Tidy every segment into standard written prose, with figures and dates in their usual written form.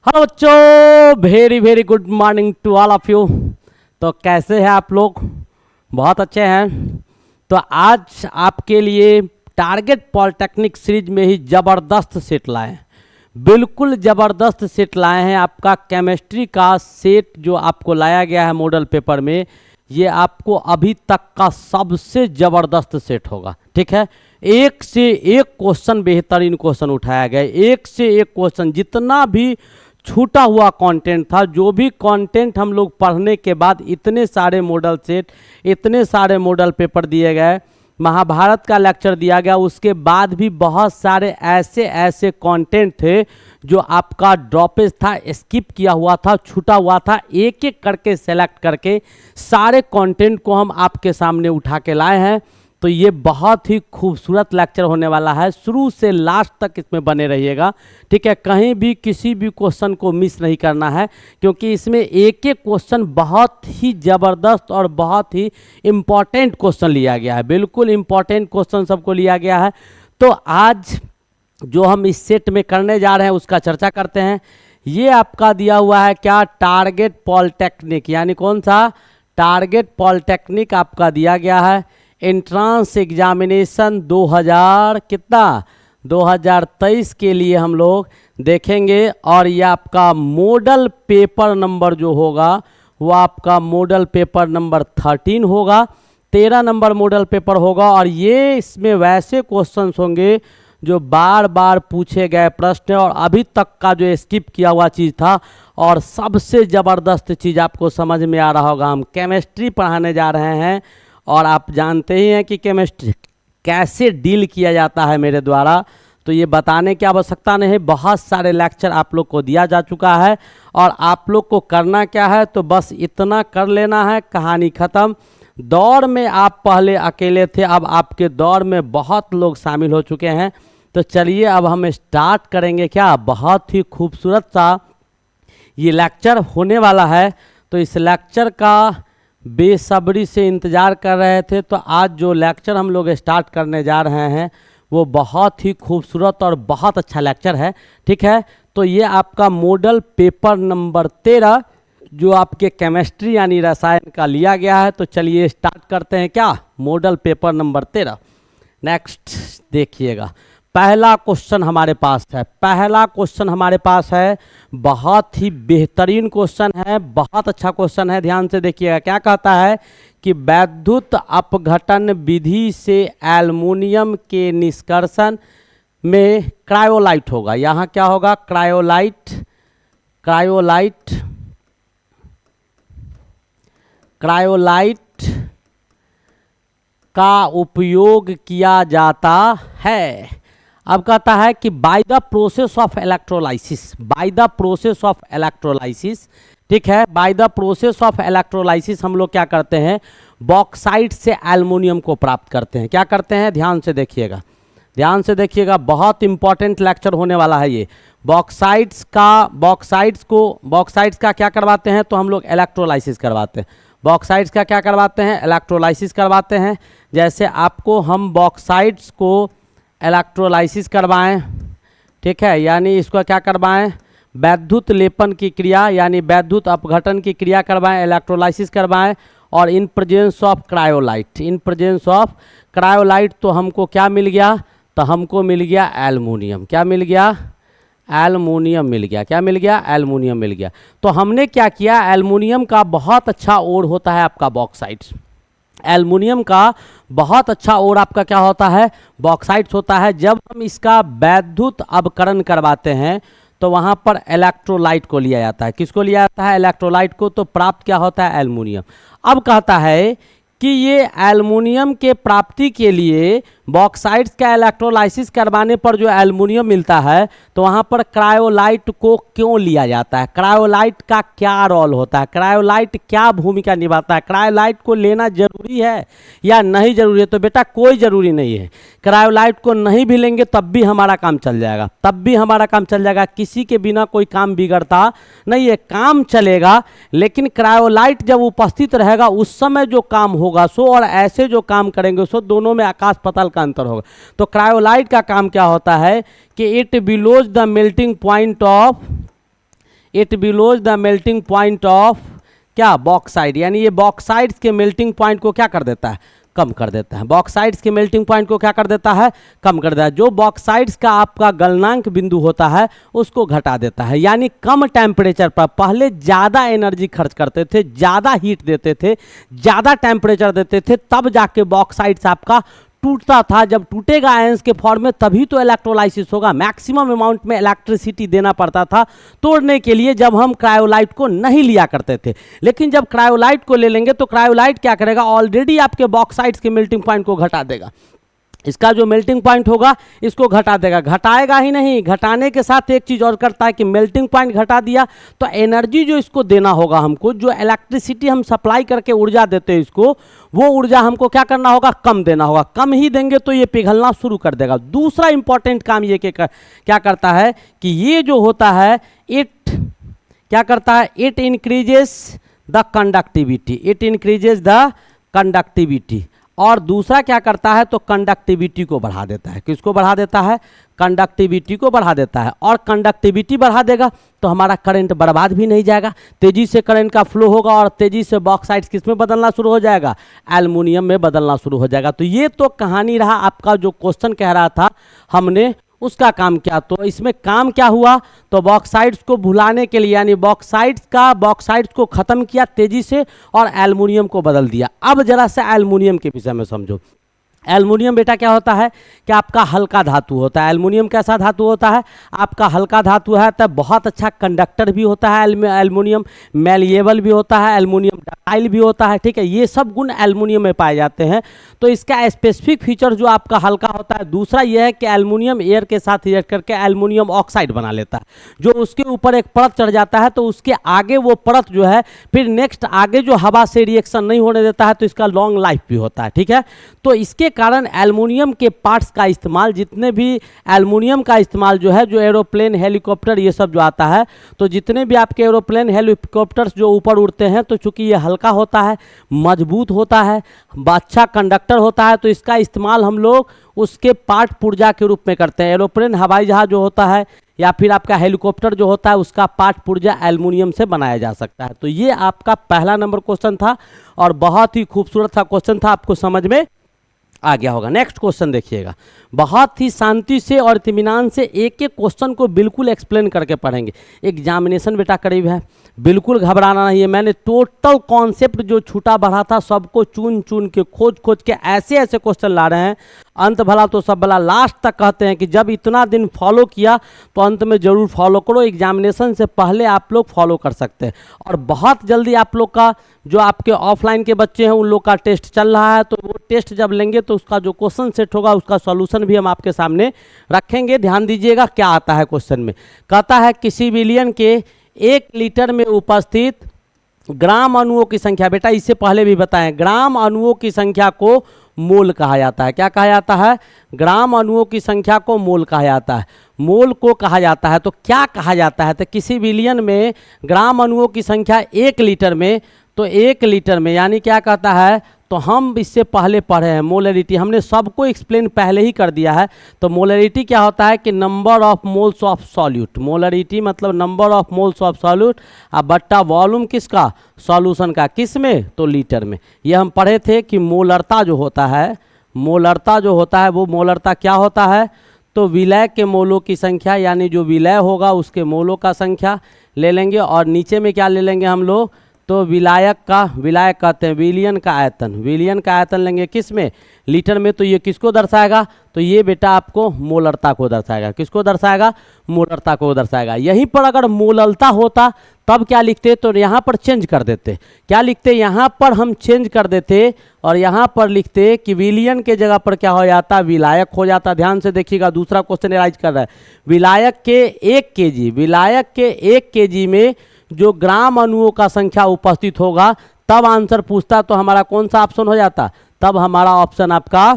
Hello बच्चों, very very good morning to all of you. तो कैसे हैं आप लोग? बहुत अच्छे हैं। तो आज आपके लिए टारगेट पॉलिटेक्निक सीरीज में ही ज़बरदस्त सेट लाए हैं। बिल्कुल ज़बरदस्त सेट लाए हैं। आपका केमिस्ट्री का सेट जो आपको लाया गया है मॉडल पेपर में, ये आपको अभी तक का सबसे ज़बरदस्त सेट होगा। ठीक है, एक से एक क्वेश्चन, बेहतरीन क्वेश्चन उठाया गया। एक से एक क्वेश्चन, जितना भी छूटा हुआ कंटेंट था, जो भी कंटेंट हम लोग पढ़ने के बाद इतने सारे मॉडल सेट, इतने सारे मॉडल पेपर दिए गए, महाभारत का लेक्चर दिया गया, उसके बाद भी बहुत सारे ऐसे ऐसे कंटेंट थे जो आपका ड्रॉपेज था, स्किप किया हुआ था, छूटा हुआ था। एक एक करके सेलेक्ट करके सारे कंटेंट को हम आपके सामने उठा के लाए हैं। तो ये बहुत ही खूबसूरत लेक्चर होने वाला है। शुरू से लास्ट तक इसमें बने रहिएगा। ठीक है, कहीं भी किसी भी क्वेश्चन को मिस नहीं करना है, क्योंकि इसमें एक एक क्वेश्चन बहुत ही ज़बरदस्त और बहुत ही इम्पॉर्टेंट क्वेश्चन लिया गया है। बिल्कुल इम्पॉर्टेंट क्वेश्चन सबको लिया गया है। तो आज जो हम इस सेट में करने जा रहे हैं उसका चर्चा करते हैं। ये आपका दिया हुआ है क्या? टारगेट पॉलिटेक्निक, यानी कौन सा? टारगेट पॉलिटेक्निक आपका दिया गया है। एंट्रांस एग्जामिनेशन 2023 के लिए हम लोग देखेंगे। और ये आपका मॉडल पेपर नंबर जो होगा वो आपका मॉडल पेपर नंबर 13 होगा। 13 नंबर मॉडल पेपर होगा। और ये इसमें वैसे क्वेश्चंस होंगे जो बार बार पूछे गए प्रश्न और अभी तक का जो स्किप किया हुआ चीज़ था। और सबसे ज़बरदस्त चीज़ आपको समझ में आ रहा होगा, हम केमिस्ट्री पढ़ाने जा रहे हैं और आप जानते ही हैं कि केमिस्ट्री कैसे डील किया जाता है मेरे द्वारा। तो ये बताने की आवश्यकता नहीं है, बहुत सारे लेक्चर आप लोग को दिया जा चुका है। और आप लोग को करना क्या है, तो बस इतना कर लेना है, कहानी ख़त्म। दौड़ में आप पहले अकेले थे, अब आपके दौड़ में बहुत लोग शामिल हो चुके हैं। तो चलिए अब हम स्टार्ट करेंगे। क्या बहुत ही खूबसूरत सा ये लेक्चर होने वाला है। तो इस लेक्चर का बेसब्री से इंतज़ार कर रहे थे। तो आज जो लेक्चर हम लोग स्टार्ट करने जा रहे हैं वो बहुत ही खूबसूरत और बहुत अच्छा लेक्चर है। ठीक है, तो ये आपका मॉडल पेपर नंबर 13 जो आपके केमिस्ट्री यानी रसायन का लिया गया है। तो चलिए स्टार्ट करते हैं। क्या? Model paper number 13। नेक्स्ट देखिएगा, पहला क्वेश्चन हमारे पास है। पहला क्वेश्चन हमारे पास है, बहुत ही बेहतरीन क्वेश्चन है, बहुत अच्छा क्वेश्चन है। ध्यान से देखिएगा, क्या कहता है कि वैद्युत अपघटन विधि से एल्युमिनियम के निष्कर्षण में क्रायोलाइट होगा। यहाँ क्या होगा? क्रायोलाइट। क्रायोलाइट क्रायोलाइट का उपयोग किया जाता है। अब कहता है कि by the process of electrolysis, by the process of electrolysis. ठीक है, by the process of electrolysis हम लोग क्या करते हैं? बॉक्साइट से एल्युमिनियम को प्राप्त करते हैं। क्या करते हैं? ध्यान से देखिएगा, ध्यान से देखिएगा, बहुत इंपॉर्टेंट लेक्चर होने वाला है ये। बॉक्साइट्स का क्या करवाते हैं? तो हम लोग इलेक्ट्रोलाइसिस करवाते हैं। बॉक्साइट्स का क्या करवाते हैं? इलेक्ट्रोलाइसिस करवाते हैं। जैसे आपको हम बॉक्साइट्स को इलेक्ट्रोलाइसिस करवाएं, ठीक है, यानी इसको क्या करवाएं? वैद्युत लेपन की क्रिया यानी वैद्युत अपघटन की क्रिया करवाएं, इलेक्ट्रोलाइसिस करवाएं। और in presence of cryolite, in presence of cryolite तो हमको क्या मिल गया? तो हमको मिल गया एल्युमिनियम। क्या मिल गया? एल्युमिनियम मिल गया। क्या मिल गया? एल्युमिनियम मिल गया। तो हमने क्या किया? एल्युमिनियम का बहुत अच्छा ओर होता है आपका बॉक्साइट्स। एल्युमिनियम का बहुत अच्छा और आपका क्या होता है? बॉक्साइट्स होता है। जब हम इसका वैद्युत अपकरण करवाते हैं तो वहाँ पर इलेक्ट्रोलाइट को लिया जाता है। किसको लिया जाता है? इलेक्ट्रोलाइट को। तो प्राप्त क्या होता है? एल्युमिनियम। अब कहता है कि ये एल्युमिनियम के प्राप्ति के लिए बॉक्साइट्स का इलेक्ट्रोलाइसिस करवाने पर जो एल्युमिनियम मिलता है तो वहाँ पर क्रायोलाइट को क्यों लिया जाता है? क्रायोलाइट का क्या रोल होता है? क्रायोलाइट क्या भूमिका निभाता है? क्रायोलाइट को लेना जरूरी है या नहीं जरूरी है? तो बेटा कोई ज़रूरी नहीं है। क्रायोलाइट को नहीं भी लेंगे तब भी हमारा काम चल जाएगा, तब भी हमारा काम चल जाएगा। किसी के बिना कोई काम बिगड़ता नहीं है, काम चलेगा। लेकिन क्रायोलाइट जब उपस्थित रहेगा उस समय जो काम होगा सो और ऐसे जो काम करेंगे सो दोनों में आकाश पाताल का अंतर होगा। तो क्रायोलाइट का काम क्या होता है कि it belows the melting point of it belows the melting point of क्या बॉक्साइड, यानी ये बॉक्साइड्स के मेल्टिंग पॉइंट को क्या कर देता है, कम कर देता है। बॉक्साइड्स के मेल्टिंग पॉइंट को क्या कर देता है, कम कर देता है। जो बॉक्साइड्स का आपका गलनांक बिंदु होता है उसको घटा देता है, यानी कम टेम्परेचर पर पहले ज़्यादा एनर्जी खर्च करते थे, ज़्यादा हीट देते थे, ज़्यादा टेम्परेचर देते थे, तब जाके बॉक्साइड्स आपका टूटता था। जब टूटेगा आयंस के फॉर्म में तभी तो इलेक्ट्रोलाइसिस होगा। मैक्सिमम अमाउंट में इलेक्ट्रिसिटी देना पड़ता था तोड़ने के लिए, जब हम क्रायोलाइट को नहीं लिया करते थे। लेकिन जब क्रायोलाइट को ले लेंगे तो क्रायोलाइट क्या करेगा, ऑलरेडी आपके बॉक्साइड्स के मेल्टिंग पॉइंट को घटा देगा। इसका जो मेल्टिंग पॉइंट होगा इसको घटा देगा। घटाएगा ही नहीं, घटाने के साथ एक चीज़ और करता है कि मेल्टिंग पॉइंट घटा दिया तो एनर्जी जो इसको देना होगा हमको, जो इलेक्ट्रिसिटी हम सप्लाई करके ऊर्जा देते हैं इसको, वो ऊर्जा हमको क्या करना होगा, कम देना होगा। कम ही देंगे तो ये पिघलना शुरू कर देगा। दूसरा इंपॉर्टेंट काम ये क्या करता है कि ये जो होता है इट क्या करता है, it increases the conductivity, it increases the conductivity. और दूसरा क्या करता है तो कंडक्टिविटी को बढ़ा देता है। किसको बढ़ा देता है, कंडक्टिविटी को बढ़ा देता है। और कंडक्टिविटी बढ़ा देगा तो हमारा करंट बर्बाद भी नहीं जाएगा, तेजी से करंट का फ्लो होगा और तेजी से बॉक्साइड्स किस में बदलना शुरू हो जाएगा, एल्युमिनियम में बदलना शुरू हो जाएगा। तो ये तो कहानी रहा आपका, जो क्वेश्चन कह रहा था हमने उसका काम क्या। तो इसमें काम क्या हुआ, तो बॉक्साइड्स को भुलाने के लिए, यानी बॉक्साइड्स को ख़त्म किया तेजी से और एल्युमिनियम को बदल दिया। अब जरा से एल्युमिनियम के विषय में समझो। एल्युमिनियम बेटा क्या होता है कि आपका हल्का धातु होता है। एल्युमिनियम कैसा धातु होता है, आपका हल्का धातु है, तब बहुत अच्छा कंडक्टर भी होता है एल्युमिनियम, मैलिएबल भी होता है एल्युमिनियम, डक्टाइल भी होता है। ठीक है, ये सब गुण एल्युमिनियम में पाए जाते हैं। तो इसका स्पेसिफिक फीचर जो आपका हल्का होता है। दूसरा यह है कि एल्युमिनियम एयर के साथ रिएक्ट करके एल्युमिनियम ऑक्साइड बना लेता है। जो उसके ऊपर एक परत चढ़ जाता है तो उसके आगे वो परत जो है फिर नेक्स्ट आगे जो हवा से रिएक्शन नहीं होने देता है, तो इसका लॉन्ग लाइफ भी होता है। ठीक है, तो इसके कारण एल्युमिनियम के पार्ट्स का इस्तेमाल, जितने भी एल्युमिनियम का इस्तेमाल जो है, जो एरोप्लेन हेलीकॉप्टर ये सब जो आता है, तो जितने भी आपके एरोप्लेन हेलीकॉप्टर्स जो ऊपर उड़ते हैं, तो चूंकि ये हल्का होता है, मजबूत होता है, अच्छा कंडक्टर होता है, तो इसका इस्तेमाल हम लोग उसके पार्ट पुर्जा के रूप में करते हैं। एरोप्लेन हवाई जहाज जो होता है या फिर आपका हेलीकॉप्टर जो होता है, उसका पार्ट पुर्जा एल्युमिनियम से बनाया जा सकता है। तो ये आपका पहला नंबर क्वेश्चन था और बहुत ही खूबसूरत सा क्वेश्चन था, आपको समझ में आ गया होगा। नेक्स्ट क्वेश्चन देखिएगा, बहुत ही शांति से और इत्मीनान से एक एक क्वेश्चन को बिल्कुल एक्सप्लेन करके पढ़ेंगे। एग्जामिनेशन बेटा करीब है, बिल्कुल घबराना नहीं है। मैंने टोटल कॉन्सेप्ट जो छूटा बढ़ा था सबको चुन चुन के खोज के ऐसे ऐसे क्वेश्चन ला रहे हैं। अंत भला तो सब भला, लास्ट तक कहते हैं कि जब इतना दिन फॉलो किया तो अंत में ज़रूर फॉलो करो। एग्जामिनेशन से पहले आप लोग फॉलो कर सकते हैं। और बहुत जल्दी आप लोग का जो आपके ऑफलाइन के बच्चे हैं उन लोग का टेस्ट चल रहा है, तो वो टेस्ट जब लेंगे तो उसका जो क्वेश्चन सेट होगा उसका सॉल्यूशन भी हम आपके सामने रखेंगे। ध्यान दीजिएगा क्या आता है क्वेश्चन में। कहता है किसी विलियन के 1 लीटर में उपस्थित ग्राम अणुओं की संख्या, बेटा इससे पहले भी बताएं, ग्राम अणुओं की संख्या को मोल कहा जाता है। क्या कहा जाता है, ग्राम अणुओं की संख्या को मोल कहा जाता है। मोल को कहा जाता है तो क्या कहा जाता है, तो किसी विलियन में ग्राम अणुओं की संख्या 1 लीटर में, तो 1 लीटर में यानी क्या कहता है, तो हम इससे पहले पढ़े हैं मोलरिटी, हमने सबको एक्सप्लेन पहले ही कर दिया है। तो मोलरिटी क्या होता है कि number of moles of solute, molarity मतलब number of moles of solute बट्टा वॉल्यूम किसका, सॉल्यूशन का, किस में, तो लीटर में। ये हम पढ़े थे कि मोलरता जो होता है, मोलरता जो होता है वो मोलरता क्या होता है, तो विलय के मोलों की संख्या, यानी जो विलय होगा उसके मोलों का संख्या ले लेंगे और नीचे में क्या ले लेंगे हम लोग, तो विलायक का, विलायक कहते हैं विलियन का आयतन, विलियन का आयतन लेंगे किस में, लीटर में। तो ये किसको दर्शाएगा, तो ये बेटा आपको मोलरता को दर्शाएगा। किसको दर्शाएगा, मोलरता को दर्शाएगा। यहीं पर अगर मोललता होता तब क्या लिखते, तो यहाँ पर चेंज कर देते। क्या लिखते, यहाँ पर हम चेंज कर देते और यहाँ पर लिखते कि विलियन के जगह पर क्या हो जाता, विलायक हो जाता। ध्यान से देखिएगा, दूसरा क्वेश्चन एराइज कर रहा है, विलायक के 1 kg, विलायक के 1 kg में जो ग्राम अणुओं का संख्या उपस्थित होगा, तब आंसर पूछता तो हमारा कौन सा ऑप्शन हो जाता, तब हमारा ऑप्शन आपका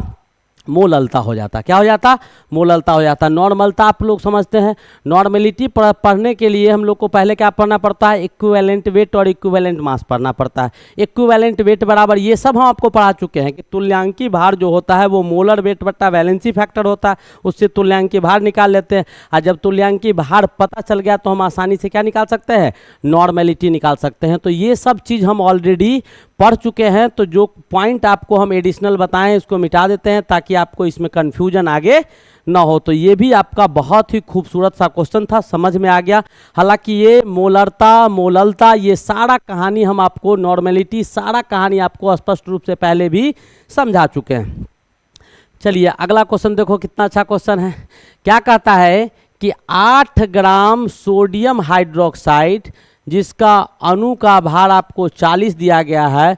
मोललता हो जाता। क्या हो जाता? मोललता हो जाता। नॉर्मलता आप लोग समझते हैं। नॉर्मेलिटी पढ़ने के लिए हम लोग को पहले क्या पढ़ना पड़ता है? इक्विवेलेंट वेट और इक्विवेलेंट मास पढ़ना पड़ता है। इक्विवेलेंट वेट बराबर ये सब हम आपको पढ़ा चुके हैं कि तुल्यांकी भार जो होता है वो मोलर वेट बट्टा वैलेंसी फैक्टर होता है, उससे तुल्यांकी भार निकाल लेते हैं। और जब तुल्यांकी भार पता चल गया तो हम आसानी से क्या निकाल सकते हैं? नॉर्मेलिटी निकाल सकते हैं। तो ये सब चीज़ हम ऑलरेडी पढ़ चुके हैं। तो जो पॉइंट आपको हम एडिशनल बताएं इसको मिटा देते हैं ताकि आपको इसमें कन्फ्यूजन आगे ना हो। तो ये भी आपका बहुत ही खूबसूरत सा क्वेश्चन था, समझ में आ गया। हालांकि ये मोलरता, मोललता, ये सारा कहानी हम आपको, नॉर्मेलिटी, सारा कहानी आपको स्पष्ट रूप से पहले भी समझा चुके हैं। चलिए अगला क्वेश्चन देखो, कितना अच्छा क्वेश्चन है। क्या कहता है कि 8 ग्राम सोडियम हाइड्रोक्साइड जिसका अणु का भार आपको 40 दिया गया है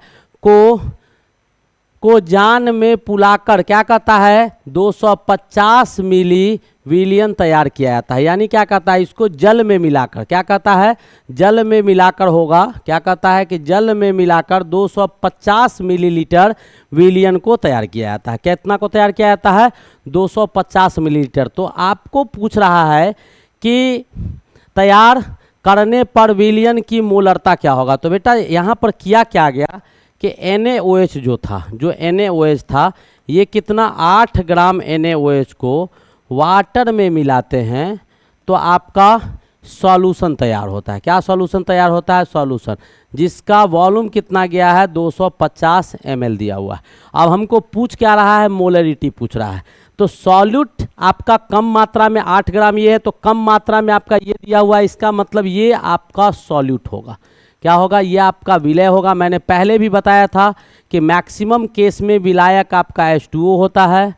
को जान में पुलाकर क्या कहता है? 250 मिली विलियन तैयार किया जाता है। यानी क्या कहता है? इसको जल में मिलाकर, क्या कहता है? जल में मिलाकर होगा। क्या कहता है? कि जल में मिलाकर 250 मिलीलीटर विलियन को तैयार किया जाता है। कितना को तैयार किया जाता है? 250 मिलीलीटर। तो आपको पूछ रहा है कि तैयार करने पर विलियन की मोलरता क्या होगा। तो बेटा यहाँ पर किया क्या गया कि NaOH जो था, जो NaOH था, ये कितना 8 ग्राम NaOH को वाटर में मिलाते हैं तो आपका सॉल्यूशन तैयार होता है। क्या सॉल्यूशन तैयार होता है? सॉल्यूशन जिसका वॉल्यूम कितना गया है? 250 ml दिया हुआ है। अब हमको पूछ क्या रहा है? मोलरिटी पूछ रहा है। तो सॉल्यूट आपका कम मात्रा में 8 ग्राम ये है, तो कम मात्रा में आपका ये दिया हुआ है, इसका मतलब ये आपका सॉल्यूट होगा। क्या होगा? ये आपका विलय होगा। मैंने पहले भी बताया था कि मैक्सिमम केस में विलायक आपका H2O होता है,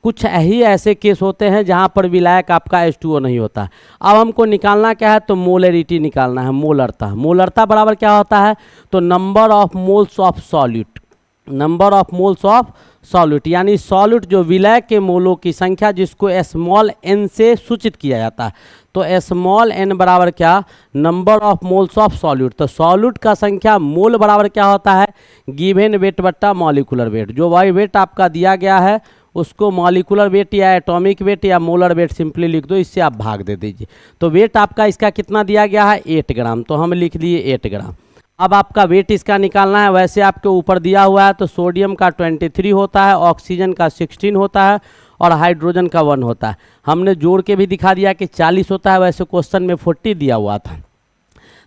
कुछ ही ऐसे केस होते हैं जहाँ पर विलायक आपका H2O नहीं होता। अब हमको निकालना क्या है? तो मोलरिटी निकालना है, मोलरता। मोलरता बराबर क्या होता है? तो number of moles of solute, number of moles of solute, यानी सॉल्यूट जो विलय के मोलों की संख्या जिसको स्मॉल n से सूचित किया जाता है। तो स्मॉल n बराबर क्या? Number of moles of solute. तो सॉल्यूट का संख्या मोल बराबर क्या होता है? गिवन वेट बट्टा मॉलिकुलर वेट। जो वाई वेट आपका दिया गया है उसको मॉलिकुलर वेट या एटॉमिक वेट या मोलर वेट सिंपली लिख दो, इससे आप भाग दे दीजिए। तो वेट आपका इसका कितना दिया गया है? 8 ग्राम। तो हम लिख दिए 8 ग्राम। अब आपका वेट इसका निकालना है। वैसे आपके ऊपर दिया हुआ है तो सोडियम का 23 होता है, ऑक्सीजन का 16 होता है और हाइड्रोजन का 1 होता है। हमने जोड़ के भी दिखा दिया कि 40 होता है, वैसे क्वेश्चन में 40 दिया हुआ था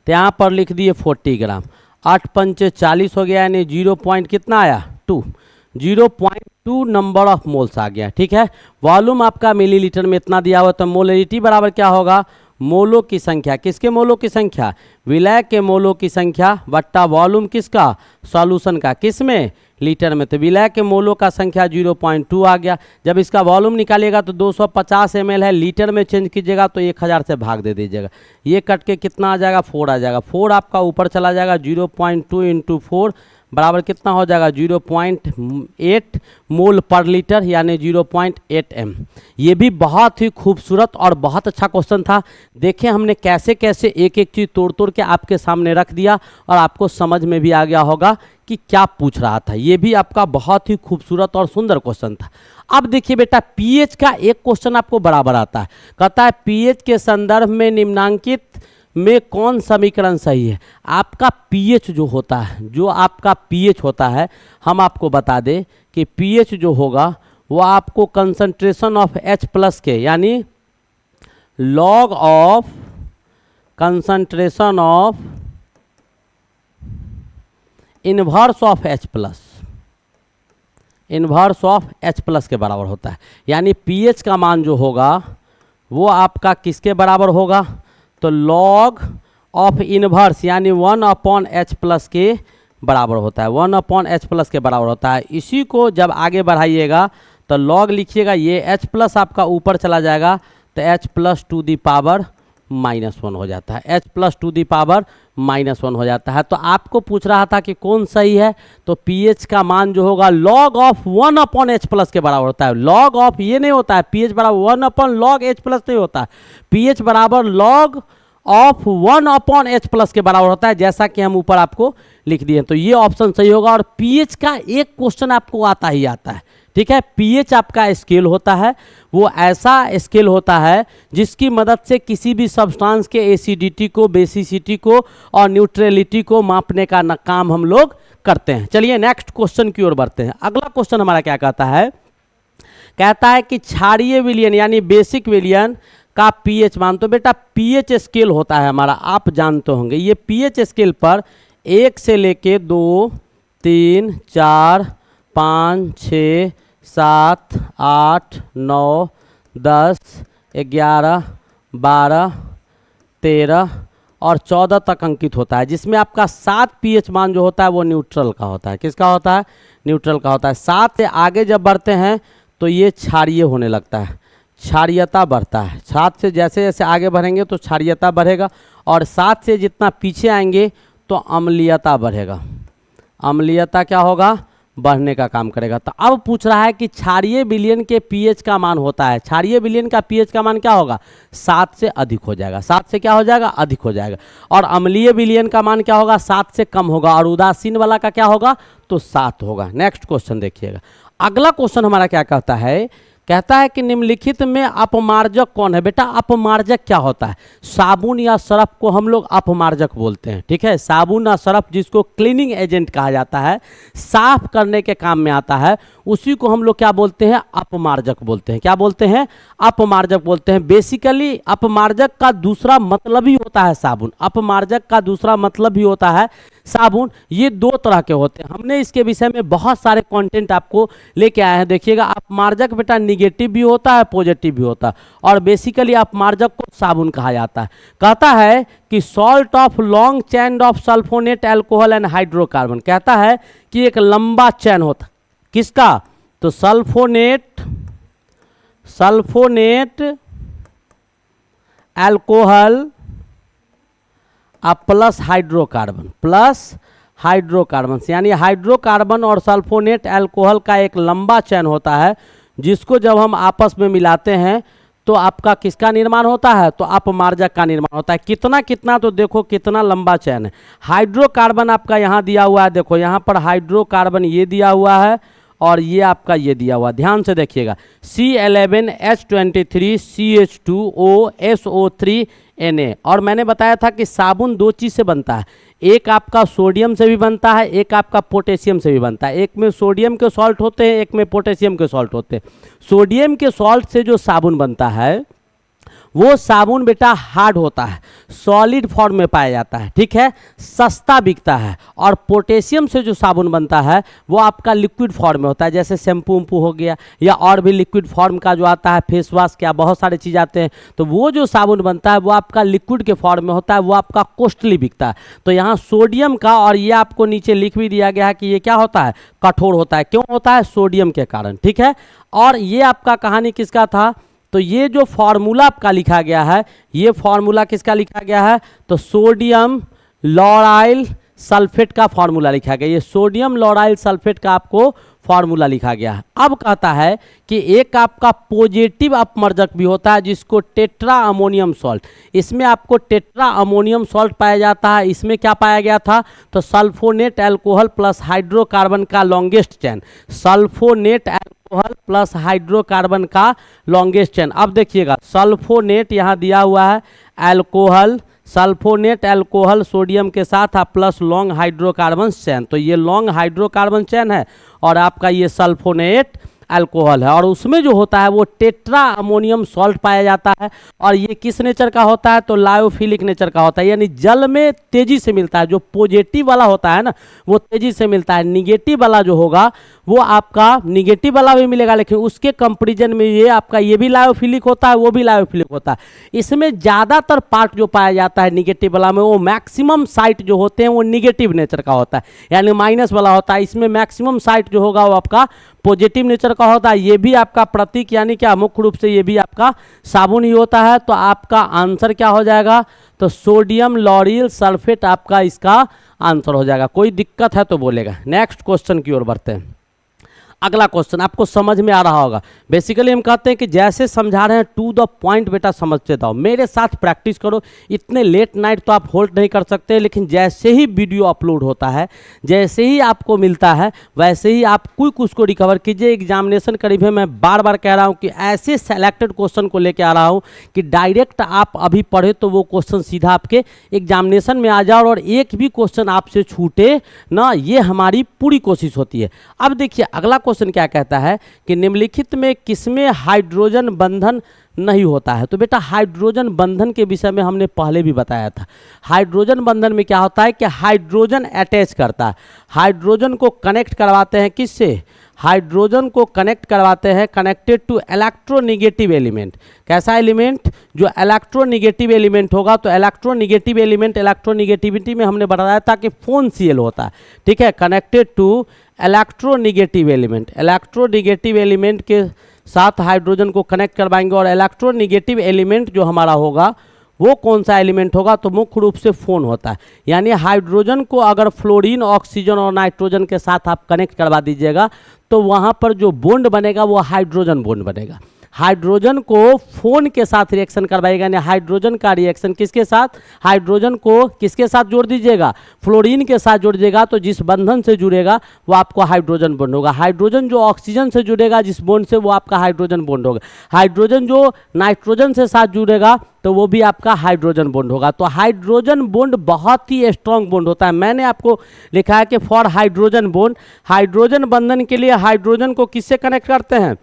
तो यहाँ पर लिख दिए 40 ग्राम। 8 पंचे 40 हो गया, यानी 0 पॉइंट कितना आया? 2, 0.2 नंबर ऑफ मोल्स आ गया। ठीक है। वॉल्यूम आपका मिलीलीटर में इतना दिया हुआ, तो मोलरिटी बराबर क्या होगा? मोलों की संख्या, किसके मोलों की संख्या? विलय के मोलों की संख्या बट्टा वॉल्यूम किसका? सॉल्यूशन का। किस में? लीटर में। तो विलय के मोलों का संख्या 0.2 आ गया। जब इसका वॉल्यूम निकालिएगा तो 250 ml है, लीटर में चेंज कीजिएगा तो 1000 से भाग दे दीजिएगा। ये कट के कितना आ जाएगा? 4 आ जाएगा। 4 आपका ऊपर चला जाएगा। 0.2 इंटू 4 बराबर कितना हो जाएगा? 0.8 मोल पर लीटर, यानी 0.8 m। ये भी बहुत ही खूबसूरत और बहुत अच्छा क्वेश्चन था। देखें हमने कैसे कैसे एक एक चीज़ तोड़ तोड़ के आपके सामने रख दिया और आपको समझ में भी आ गया होगा कि क्या पूछ रहा था। ये भी आपका बहुत ही खूबसूरत और सुंदर क्वेश्चन था। अब देखिए बेटा, पीएच का एक क्वेश्चन आपको बराबर आता है। कहता है पीएच के संदर्भ में निम्नांकित में कौन समीकरण सही है। आपका पीएच जो होता है, जो आपका पीएच होता है, हम आपको बता दें कि पीएच जो होगा वो आपको कंसंट्रेशन ऑफ H+ के, यानी log of concentration of inverse of H+, inverse of H+ के बराबर होता है। यानी पीएच का मान जो होगा वो आपका किसके बराबर होगा? तो लॉग ऑफ इन्वर्स, यानी 1/H+ के बराबर होता है। 1/H+ के बराबर होता है। इसी को जब आगे बढ़ाइएगा तो लॉग लिखिएगा, ये H+ आपका ऊपर चला जाएगा तो H+⁻⁻1 हो जाता है। H+⁻⁻1 हो जाता है। तो आपको पूछ रहा था कि कौन सही है, तो पीएच का मान जो होगा लॉग ऑफ 1/H+ के बराबर होता है। लॉग ऑफ ये नहीं होता है, पीएच बराबर 1/log_H+ नहीं होता है। पीएच बराबर लॉग ऑफ 1/H+ के बराबर होता है, जैसा कि हम ऊपर आपको लिख दिए। तो ये ऑप्शन सही होगा। और पीएच का एक क्वेश्चन आपको आता ही आता है। ठीक है। पीएच आपका स्केल होता है, वो ऐसा स्केल होता है जिसकी मदद से किसी भी सब्सटेंस के एसिडिटी को, बेसिसिटी को और न्यूट्रलिटी को मापने का काम हम लोग करते हैं। चलिए नेक्स्ट क्वेश्चन की ओर बढ़ते हैं। अगला क्वेश्चन हमारा क्या कहता है, कहता है कि क्षारीय विलयन यानी बेसिक विलयन का पीएच मान। तो बेटा पीएच स्केल होता है हमारा, आप जानते होंगे। ये पीएच स्केल पर 1 से लेके 2, 3, 4, 5, 6, 7, 8, 9, 10, 11, 12, 13 और 14 तक अंकित होता है, जिसमें आपका 7 पीएच मान जो होता है वो न्यूट्रल का होता है। किसका होता है? न्यूट्रल का होता है। 7 से आगे जब बढ़ते हैं तो ये क्षारीय होने लगता है, क्षारीयता बढ़ता है। 7 से जैसे जैसे आगे बढ़ेंगे तो क्षारीयता बढ़ेगा, और 7 से जितना पीछे आएंगे तो अम्लीयता बढ़ेगा। अम्लीयता क्या होगा? बढ़ने का काम करेगा। तो अब पूछ रहा है कि क्षारीय विलयन के पीएच का मान होता है, क्षारीय विलयन का पीएच का मान क्या होगा? 7 से अधिक हो जाएगा। 7 से क्या हो जाएगा? अधिक हो जाएगा। और अम्लीय विलयन का मान क्या होगा? 7 से कम होगा। और उदासीन वाला का क्या होगा? तो 7 होगा। नेक्स्ट क्वेश्चन देखिएगा। अगला क्वेश्चन हमारा क्या कहता है, कहता है कि निम्नलिखित में अपमार्जक कौन है? बेटा अपमार्जक क्या होता है? साबुन या सरफ को हम लोग अपमार्जक बोलते हैं, ठीक है। साबुन या सरफ जिसको क्लीनिंग एजेंट कहा जाता है, साफ करने के काम में आता है, उसी को हम लोग क्या बोलते हैं? अपमार्जक बोलते हैं। क्या बोलते हैं? अपमार्जक बोलते हैं। बेसिकली अपमार्जक का दूसरा मतलब ही होता है साबुन। अपमार्जक का दूसरा मतलब ही होता है साबुन। ये 2 तरह के होते हैं। हमने इसके विषय में बहुत सारे कंटेंट आपको लेके आए हैं। देखिएगा अपमार्जक बेटा निगेटिव भी होता है, पॉजिटिव भी होता है, और बेसिकली अपमार्जक को साबुन कहा जाता है। कहता है कि salt of long chain of sulphonate alcohol and hydrocarbon. कहता है कि एक लंबा चैन होता है, किसका? तो सल्फोनेट एल्कोहल प्लस हाइड्रोकार्बन, यानी हाइड्रोकार्बन और सल्फोनेट एल्कोहल का एक लंबा चैन होता है, जिसको जब हम आपस में मिलाते हैं तो आपका किसका निर्माण होता है? तो अपमार्जक का निर्माण होता है। कितना कितना? तो देखो कितना लंबा चैन है। हाइड्रोकार्बन आपका यहाँ दिया हुआ है, देखो यहाँ पर हाइड्रोकार्बन ये दिया हुआ है और ये आपका ये दिया हुआ। ध्यान से देखिएगा, C11H23CH2OSO3Na। और मैंने बताया था कि साबुन 2 चीज़ से बनता है, एक आपका सोडियम से भी बनता है, एक आपका पोटेशियम से भी बनता है। एक में सोडियम के सॉल्ट होते हैं, एक में पोटेशियम के सॉल्ट होते हैं। सोडियम के सॉल्ट से जो साबुन बनता है वो साबुन बेटा हार्ड होता है, सॉलिड फॉर्म में पाया जाता है, ठीक है, सस्ता बिकता है। और पोटेशियम से जो साबुन बनता है वो आपका लिक्विड फॉर्म में होता है, जैसे शैम्पू उम्पू हो गया, या और भी लिक्विड फॉर्म का जो आता है, फेस वॉश, क्या बहुत सारे चीज़ आते हैं। तो वो जो साबुन बनता है वो आपका लिक्विड के फॉर्म में होता है, वो आपका कॉस्टली बिकता है। तो यहाँ सोडियम का, और ये आपको नीचे लिख भी दिया गया है कि ये क्या होता है? कठोर होता है। क्यों होता है? सोडियम के कारण, ठीक है। और ये आपका कहानी किसका था? तो ये जो फॉर्मूला आपका लिखा गया है, ये फॉर्मूला किसका लिखा गया है? तो सोडियम लॉराइल सल्फेट का फॉर्मूला लिखा गया। ये सोडियम लॉराइल सल्फेट का आपको फॉर्मूला लिखा गया है। अब कहता है कि एक आपका पॉजिटिव अपमार्जक भी होता है, जिसको टेट्रा अमोनियम सॉल्ट। इसमें आपको टेट्रा अमोनियम सॉल्ट पाया जाता है। इसमें क्या पाया गया था? तो सल्फोनेट एल्कोहल प्लस हाइड्रोकार्बन का लॉन्गेस्ट चैन, सल्फोनेट एल्कोहल प्लस हाइड्रोकार्बन का लॉन्गेस्ट चैन। अब देखिएगा सल्फोनेट यहाँ दिया हुआ है, एल्कोहल, सल्फोनेट एल्कोहल सोडियम के साथ प्लस लॉन्ग हाइड्रोकार्बन चैन। तो ये लॉन्ग हाइड्रोकार्बन चैन है और आपका ये सल्फोनेट अल्कोहल है, और उसमें जो होता है वो टेट्रा अमोनियम सॉल्ट पाया जाता है। और ये किस नेचर का होता है? तो लायोफिलिक नेचर का होता है, यानी जल में तेजी से मिलता है। जो पॉजिटिव वाला होता है ना वो तेजी से मिलता है, निगेटिव वाला जो होगा वो आपका निगेटिव वाला भी मिलेगा, लेकिन उसके कंपेरिजन में ये आपका ये भी लायोफिलिक होता है, वो भी लायोफिलिक होता है। इसमें ज़्यादातर पार्ट जो पाया जाता है निगेटिव वाला में, वो मैक्सिमम साइट जो होते हैं वो निगेटिव नेचर का होता है, यानी माइनस वाला होता है। इसमें मैक्सिमम साइट जो होगा वो आपका पॉजिटिव नेचर का होता है। ये भी आपका प्रतीक यानी क्या मुख्य रूप से ये भी आपका साबुन ही होता है। तो आपका आंसर क्या हो जाएगा? तो सोडियम लॉरिल सल्फेट आपका इसका आंसर हो जाएगा। कोई दिक्कत है तो बोलेगा। नेक्स्ट क्वेश्चन की ओर बढ़ते हैं। अगला क्वेश्चन आपको समझ में आ रहा होगा। बेसिकली हम कहते हैं कि जैसे समझा रहे हैं टू द पॉइंट बेटा समझते जाओ, मेरे साथ प्रैक्टिस करो। इतने लेट नाइट तो आप होल्ड नहीं कर सकते, लेकिन जैसे ही वीडियो अपलोड होता है, जैसे ही आपको मिलता है, वैसे ही आप क्विक उसको रिकवर कीजिए। एग्जामिनेशन करीब है, मैं बार बार कह रहा हूँ कि ऐसे सेलेक्टेड क्वेश्चन को लेकर आ रहा हूँ कि डायरेक्ट आप अभी पढ़े तो वो क्वेश्चन सीधा आपके एग्जामिनेशन में आ जाए और एक भी क्वेश्चन आपसे छूटे ना, ये हमारी पूरी कोशिश होती है। अब देखिए अगला क्वेश्चन क्या कहता है कि निम्नलिखित में किसमें हाइड्रोजन बंधन नहीं होता है। तो बेटा हाइड्रोजन बंधन के विषय में हमने पहले भी बताया था। हाइड्रोजन बंधन में क्या होता है कि हाइड्रोजन अटैच करता है, हाइड्रोजन को कनेक्ट करवाते हैं किससे, हाइड्रोजन को कनेक्ट करवाते हैं कनेक्टेड टू इलेक्ट्रोनिगेटिव एलिमेंट। कैसा एलिमेंट, जो इलेक्ट्रोनिगेटिव एलिमेंट होगा। तो इलेक्ट्रोनिगेटिव एलिमेंट, इलेक्ट्रोनिगेटिविटी में हमने बताया था कि फोन सीएल होता है, ठीक है, connected to electronegative element. Electronegative element के साथ हाइड्रोजन को कनेक्ट करवाएंगे और इलेक्ट्रोनिगेटिव एलिमेंट जो हमारा होगा वो कौन सा एलिमेंट होगा, तो मुख्य रूप से फोन होता है। यानी हाइड्रोजन को अगर फ्लोरीन, ऑक्सीजन और नाइट्रोजन के साथ आप कनेक्ट करवा दीजिएगा तो वहाँ पर जो बॉन्ड बनेगा वो हाइड्रोजन बॉन्ड बनेगा। हाइड्रोजन को फोन के साथ रिएक्शन करवाएगा, यानी हाइड्रोजन का रिएक्शन किसके साथ, हाइड्रोजन को किसके साथ जोड़ दीजिएगा, फ्लोरीन के साथ जोड़ दीजिएगा। तो जिस बंधन से जुड़ेगा वो आपको हाइड्रोजन बॉन्ड होगा। हाइड्रोजन जो ऑक्सीजन से जुड़ेगा जिस बॉन्ड से, वो आपका हाइड्रोजन बॉन्ड होगा। हाइड्रोजन जो नाइट्रोजन से साथ जुड़ेगा तो वो भी आपका हाइड्रोजन बॉन्ड होगा। तो हाइड्रोजन बॉन्ड बहुत ही स्ट्रॉन्ग बॉन्ड होता है। मैंने आपको लिखा है कि फॉर हाइड्रोजन बॉन्ड, हाइड्रोजन बंधन के लिए हाइड्रोजन को किससे कनेक्ट करते हैं,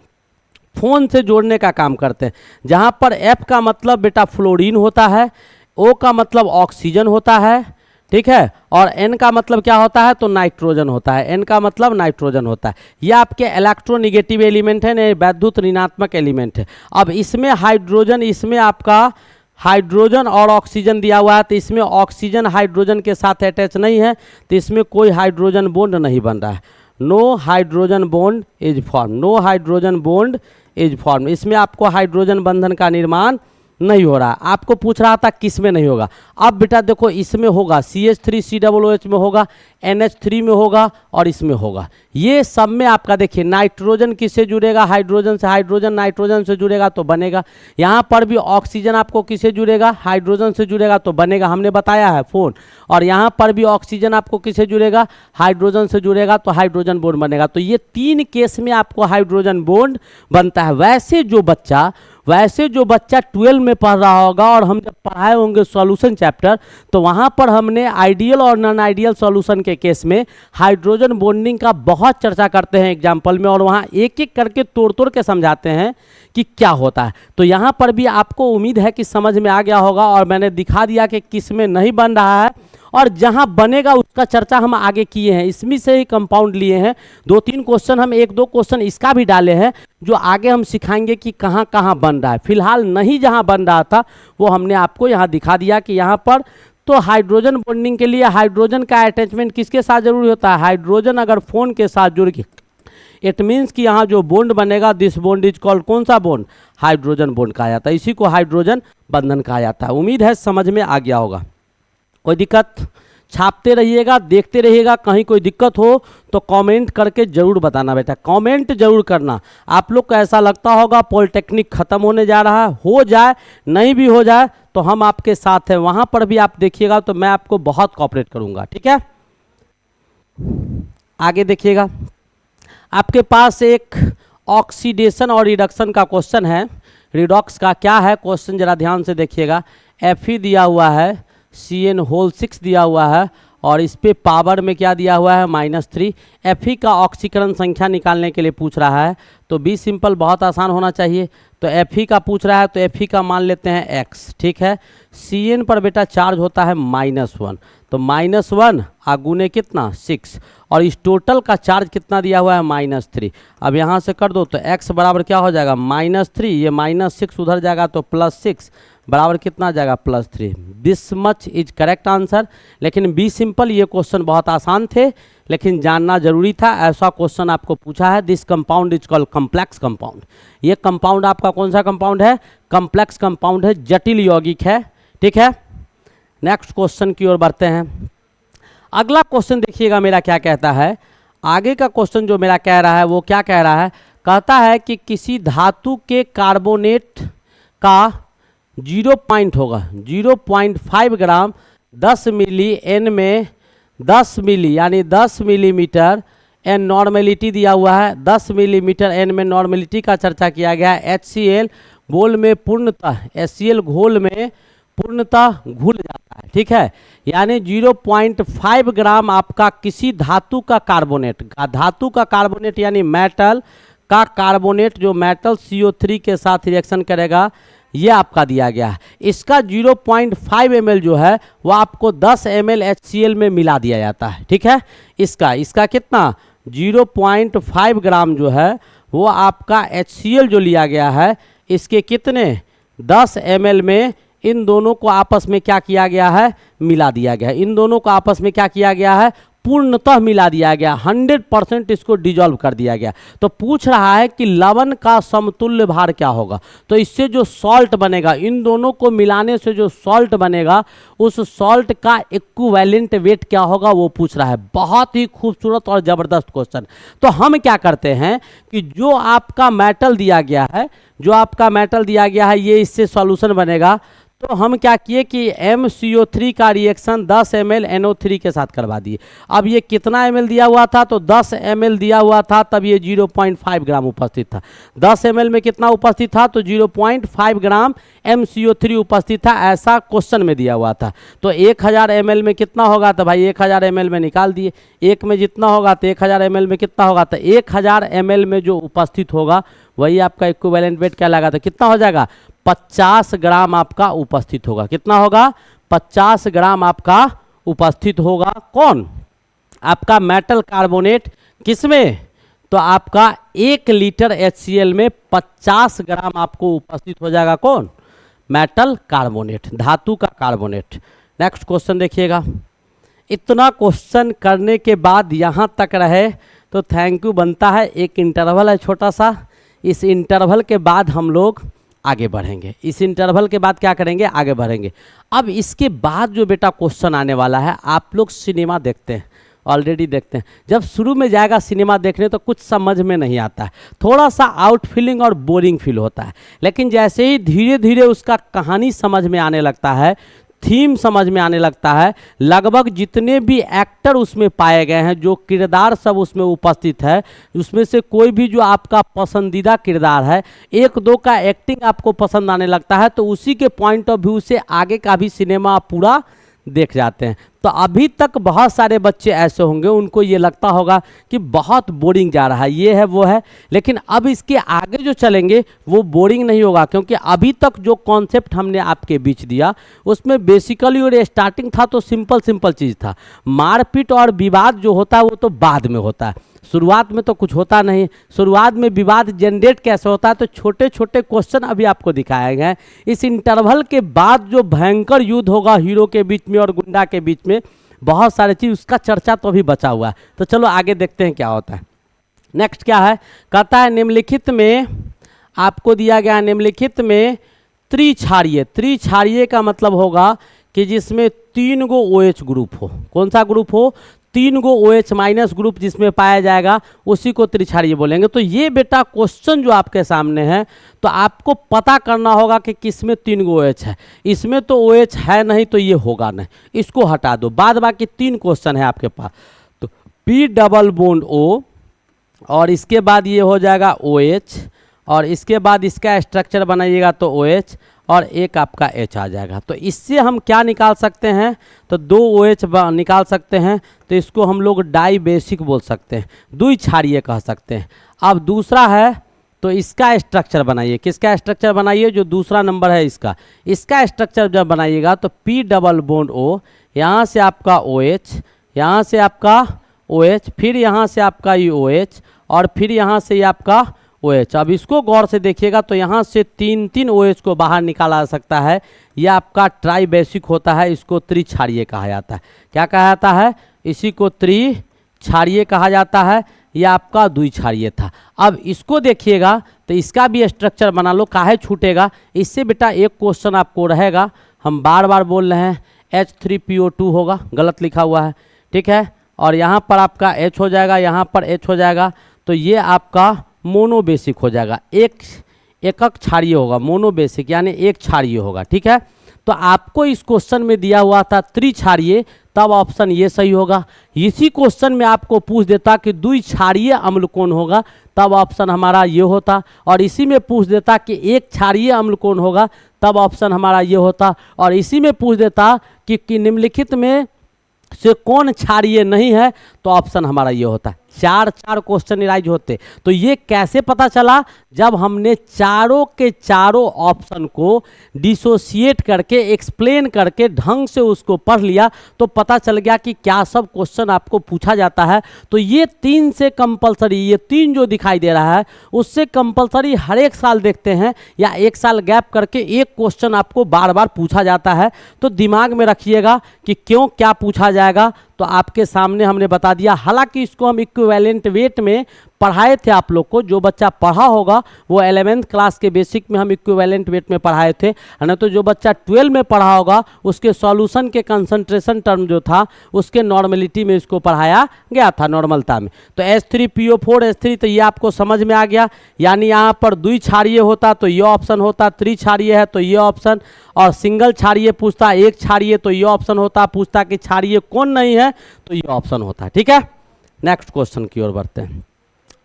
फोन से जोड़ने का काम करते हैं। जहां पर F का मतलब बेटा फ्लोरीन होता है, O का मतलब ऑक्सीजन होता है, ठीक है, और N का मतलब क्या होता है, तो नाइट्रोजन होता है। N का मतलब नाइट्रोजन होता है। ये आपके इलेक्ट्रोनिगेटिव एलिमेंट है, नहीं वैद्युत ऋणात्मक एलिमेंट है। अब इसमें हाइड्रोजन, इसमें आपका हाइड्रोजन और ऑक्सीजन दिया हुआ है, तो इसमें ऑक्सीजन हाइड्रोजन के साथ अटैच नहीं है, तो इसमें कोई हाइड्रोजन बॉन्ड नहीं बन रहा है। No hydrogen bond is form, no hydrogen bond is form. इसमें आपको हाइड्रोजन बंधन का निर्माण नहीं हो रहा। आपको पूछ रहा था किस में नहीं होगा। अब बेटा देखो इसमें होगा, CH3COOH में होगा, NH3 में होगा और इसमें होगा। ये सब में आपका देखिए नाइट्रोजन किससे जुड़ेगा, हाइड्रोजन से, हाइड्रोजन नाइट्रोजन से जुड़ेगा तो बनेगा। यहाँ पर भी ऑक्सीजन आपको किससे जुड़ेगा, हाइड्रोजन से जुड़ेगा तो बनेगा, हमने बताया है फोन। और यहाँ पर भी ऑक्सीजन आपको किससे जुड़ेगा, हाइड्रोजन से जुड़ेगा तो हाइड्रोजन बॉन्ड बनेगा। तो ये 3 केस में आपको हाइड्रोजन बॉन्ड बनता है। वैसे जो बच्चा 12 में पढ़ रहा होगा और हम जब पढ़ाए होंगे सॉल्यूशन चैप्टर, तो वहाँ पर हमने आइडियल और नॉन आइडियल सॉल्यूशन के केस में हाइड्रोजन बॉन्डिंग का बहुत चर्चा करते हैं एग्जाम्पल में, और वहाँ एक एक करके तोड़ तोड़ के समझाते हैं कि क्या होता है। तो यहाँ पर भी आपको उम्मीद है कि समझ में आ गया होगा, और मैंने दिखा दिया कि किस में नहीं बन रहा है और जहां बनेगा उसका चर्चा हम आगे किए हैं। इसमें से ही कंपाउंड लिए हैं, 2-3 क्वेश्चन हम 1-2 क्वेश्चन इसका भी डाले हैं, जो आगे हम सिखाएंगे कि कहां कहां बन रहा है। फिलहाल नहीं जहां बन रहा था वो हमने आपको यहां दिखा दिया कि यहां पर तो हाइड्रोजन बॉन्डिंग के लिए हाइड्रोजन का अटैचमेंट किसके साथ जरूरी होता है, हाइड्रोजन अगर फोन के साथ जुड़ के, इट मीन्स कि यहाँ जो बॉन्ड बनेगा दिस बॉन्ड इज कॉल्ड, कौन सा बॉन्ड, हाइड्रोजन बॉन्ड कहा जाता है। इसी को हाइड्रोजन बंधन कहा जाता है। उम्मीद है समझ में आ गया होगा। कोई दिक्कत, छापते रहिएगा, देखते रहिएगा, कहीं कोई दिक्कत हो तो कमेंट करके जरूर बताना बेटा, कमेंट जरूर करना। आप लोग को ऐसा लगता होगा पॉलिटेक्निक खत्म होने जा रहा है, हो जाए नहीं भी हो जाए तो हम आपके साथ हैं, वहां पर भी आप देखिएगा तो मैं आपको बहुत कोऑपरेट करूंगा, ठीक है। आगे देखिएगा, आपके पास एक ऑक्सीडेशन और रिडक्शन का क्वेश्चन है। रिडॉक्स का क्या है क्वेश्चन, जरा ध्यान से देखिएगा। Fe दिया हुआ है, CN6 दिया हुआ है और इस पे पावर में क्या दिया हुआ है, -3। Fe का ऑक्सीकरण संख्या निकालने के लिए पूछ रहा है, तो बी सिंपल बहुत आसान होना चाहिए। तो Fe का पूछ रहा है तो Fe का मान लेते हैं x, ठीक है। Cn पर बेटा चार्ज होता है -1, तो -1 गुने कितना 6, और इस टोटल का चार्ज कितना दिया हुआ है -3। अब यहाँ से कर दो तो x बराबर क्या हो जाएगा -3, ये -6 उधर जाएगा तो +6 बराबर कितना आ जाएगा +3। This much is correct answer. लेकिन बी सिंपल, ये क्वेश्चन बहुत आसान थे लेकिन जानना जरूरी था, ऐसा क्वेश्चन आपको पूछा है। This compound is called complex compound. ये कंपाउंड आपका कौन सा कंपाउंड है, कॉम्प्लेक्स कंपाउंड है, जटिल यौगिक है, ठीक है। नेक्स्ट क्वेश्चन की ओर बढ़ते हैं। अगला क्वेश्चन देखिएगा मेरा क्या कहता है। आगे का क्वेश्चन जो मेरा कह रहा है वो क्या कह रहा है, कहता है कि किसी धातु के कार्बोनेट का 0 होगा 0.5 ग्राम 10 मिली एन में 10 मिली यानी 10 मिलीमीटर एन नॉर्मेलिटी दिया हुआ है। 10 मिलीमीटर एन में नॉर्मेलिटी का चर्चा किया गया है। HCl घोल में पूर्णतः HCl घोल में पूर्णतः घुल जाता है, ठीक है। यानी 0.5 ग्राम आपका किसी धातु का कार्बोनेट यानी मेटल का कार्बोनेट, जो मेटल CO3 के साथ रिएक्शन करेगा, ये आपका दिया गया है। इसका 0.5 ml जो है वो आपको 10 ml HCl में मिला दिया जाता है, ठीक है। इसका कितना 0.5 ग्राम जो है वो आपका HCl जो लिया गया है, इसके कितने 10 ml में इन दोनों को आपस में क्या किया गया है, मिला दिया गया है। इन दोनों को आपस में क्या किया गया है, पूर्णतः मिला दिया गया, 100% इसको डिजॉल्व कर दिया गया। तो पूछ रहा है कि लवण का समतुल्य भार क्या होगा। तो इससे जो सॉल्ट बनेगा, इन दोनों को मिलाने से जो सॉल्ट बनेगा, उस सॉल्ट का इक्विवेलेंट वेट क्या होगा वो पूछ रहा है। बहुत ही खूबसूरत और ज़बरदस्त क्वेश्चन। तो हम क्या करते हैं कि जो आपका मेटल दिया गया है, ये इससे सॉल्यूशन बनेगा। तो हम क्या किए कि MCO3 का रिएक्शन 10 ml NO3 के साथ करवा दिए। अब ये कितना ml दिया हुआ था, तो 10 ml दिया हुआ था, तब ये 0.5 ग्राम उपस्थित था। 10 ml में कितना उपस्थित था, तो 0.5 ग्राम MCO3 उपस्थित था, ऐसा क्वेश्चन में दिया हुआ था। तो 1000 ml में कितना होगा, तो भाई 1000 ml में निकाल दिए। एक में जितना होगा तो 1000 ml में कितना होगा, तो 1000 ml में जो उपस्थित होगा वही आपका इक्विवेलेंट वेट क्या लगा, तो कितना हो जाएगा 50 ग्राम आपका उपस्थित होगा। कितना होगा 50 ग्राम आपका उपस्थित होगा। कौन, आपका मेटल कार्बोनेट, किसमें, तो आपका 1 लीटर HCl में 50 ग्राम आपको उपस्थित हो जाएगा। कौन, मेटल कार्बोनेट, धातु का कार्बोनेट। नेक्स्ट क्वेश्चन देखिएगा। इतना क्वेश्चन करने के बाद यहाँ तक रहे तो थैंक यू बनता है। एक इंटरवल है छोटा सा, इस इंटरवल के बाद हम लोग आगे बढ़ेंगे। इस इंटरवल के बाद क्या करेंगे, आगे बढ़ेंगे। अब इसके बाद जो बेटा क्वेश्चन आने वाला है, आप लोग सिनेमा देखते हैं, ऑलरेडी देखते हैं। जब शुरू में जाएगा सिनेमा देखने तो कुछ समझ में नहीं आता है, थोड़ा सा आउट फीलिंग और बोरिंग फील होता है। लेकिन जैसे ही धीरे धीरे उसका कहानी समझ में आने लगता है, थीम समझ में आने लगता है, लगभग जितने भी एक्टर उसमें पाए गए हैं, जो किरदार सब उसमें उपस्थित है, उसमें से कोई भी जो आपका पसंदीदा किरदार है, 1-2 का एक्टिंग आपको पसंद आने लगता है, तो उसी के पॉइंट ऑफ व्यू से आगे का भी सिनेमा आप पूरा देख जाते हैं। तो अभी तक बहुत सारे बच्चे ऐसे होंगे, उनको ये लगता होगा कि बहुत बोरिंग जा रहा है, ये है वो है। लेकिन अब इसके आगे जो चलेंगे वो बोरिंग नहीं होगा, क्योंकि अभी तक जो कॉन्सेप्ट हमने आपके बीच दिया उसमें बेसिकली और स्टार्टिंग था तो सिंपल चीज़ था। मारपीट और विवाद जो होता है वो तो बाद में होता है, शुरुआत में तो कुछ होता नहीं। शुरुआत में विवाद जनरेट कैसे होता है, तो छोटे छोटे क्वेश्चन अभी आपको दिखाए गए हैं। इस इंटरवल के बाद जो भयंकर युद्ध होगा हीरो के बीच में और गुंडा के बीच में, बहुत सारी चीज़, उसका चर्चा तो अभी बचा हुआ है। तो चलो आगे देखते हैं क्या होता है। नेक्स्ट क्या है, कहता है निम्नलिखित में आपको दिया गया, निम्नलिखित में त्रिक्षारीय का मतलब होगा कि जिसमें 3 गो OH ग्रुप हो। कौन सा ग्रुप हो, 3 गो OH माइनस ग्रुप जिसमें पाया जाएगा उसी को त्रिक्षारीय बोलेंगे। तो ये बेटा क्वेश्चन जो आपके सामने है, तो आपको पता करना होगा कि किसमें 3 गो OH है। इसमें तो OH है नहीं तो ये होगा नहीं, इसको हटा दो। बाद बाकी 3 क्वेश्चन है आपके पास। तो P डबल बॉन्ड O, और इसके बाद ये हो जाएगा OH, और इसके बाद इसका स्ट्रक्चर बनाइएगा तो OH, और एक आपका H आ जाएगा। तो इससे हम क्या निकाल सकते हैं, तो 2 OH निकाल सकते हैं। तो इसको हम लोग डाई बेसिक बोल सकते हैं, द्विक्षारीय कह सकते हैं। अब दूसरा है तो इसका स्ट्रक्चर बनाइए। किसका स्ट्रक्चर बनाइए, जो दूसरा नंबर है इसका स्ट्रक्चर जब बनाइएगा तो P डबल बॉन्ड O, यहाँ से आपका OH, यहाँ से आपका OH, फिर यहाँ से आपका ये OH, और फिर यहाँ से ये आपका OH। अब इसको गौर से देखिएगा तो यहाँ से 3 OH को बाहर निकाला जा सकता है। यह आपका ट्राई बेसिक होता है, इसको त्रिक्षारीय कहा जाता है। क्या कहा जाता है, इसी को त्रिक्षारीय कहा जाता है। यह आपका द्विक्षारीय था। अब इसको देखिएगा तो इसका भी स्ट्रक्चर बना लो, काहे छूटेगा। इससे बेटा एक क्वेश्चन आपको रहेगा, हम बार बार बोल रहे हैं, H3PO2 होगा, गलत लिखा हुआ है, ठीक है। और यहाँ पर आपका H हो जाएगा, यहाँ पर H हो जाएगा, तो ये आपका मोनोबेसिक हो जाएगा, एकक क्षारीय होगा, मोनोबेसिक यानी एक क्षारीय होगा। ठीक है, तो आपको इस क्वेश्चन में दिया हुआ था त्रिक्षारीय, तब ऑप्शन ये सही होगा। इसी क्वेश्चन में आपको पूछ देता कि द्विक्षारीय अम्ल कौन होगा, तब ऑप्शन हमारा ये होता। और इसी में पूछ देता कि एक क्षारीय अम्ल कौन होगा, तब ऑप्शन हमारा ये होता। और इसी में पूछ देता कि निम्नलिखित में से कौन क्षारीय नहीं है, तो ऑप्शन हमारा ये होता है। चार क्वेश्चन राइज होते। तो ये कैसे पता चला, जब हमने चारों के चारों ऑप्शन को डिसोशिएट करके एक्सप्लेन करके ढंग से उसको पढ़ लिया, तो पता चल गया कि क्या सब क्वेश्चन आपको पूछा जाता है। तो ये 3 से कंपलसरी, ये 3 जो दिखाई दे रहा है उससे कंपलसरी हर एक साल देखते हैं, या एक साल गैप करके एक क्वेश्चन आपको बार बार पूछा जाता है। तो दिमाग में रखिएगा कि क्यों क्या पूछा जाएगा, तो आपके सामने हमने बता दिया। हालांकि इसको हम इक्विवेलेंट वेट में पढ़ाए थे आप लोग को, जो बच्चा पढ़ा होगा वो 11th क्लास के बेसिक में हम इक्विवेलेंट वेट में पढ़ाए थे, ना तो जो बच्चा 12 में पढ़ा होगा उसके सॉल्यूशन के कंसंट्रेशन टर्म जो था उसके नॉर्मलिटी में इसको पढ़ाया गया था, नॉर्मलता में। तो H3PO4 H3, तो ये आपको समझ में आ गया। यानी यहाँ पर द्विक्षारीय होता तो ये ऑप्शन होता, त्रिक्षारीय है तो ये ऑप्शन, और सिंगल क्षारीय पूछता, एक क्षारीय, तो ये ऑप्शन होता। पूछता कि क्षारीय कौन नहीं है, तो ये ऑप्शन होता। ठीक है, नेक्स्ट क्वेश्चन की ओर बढ़ते हैं।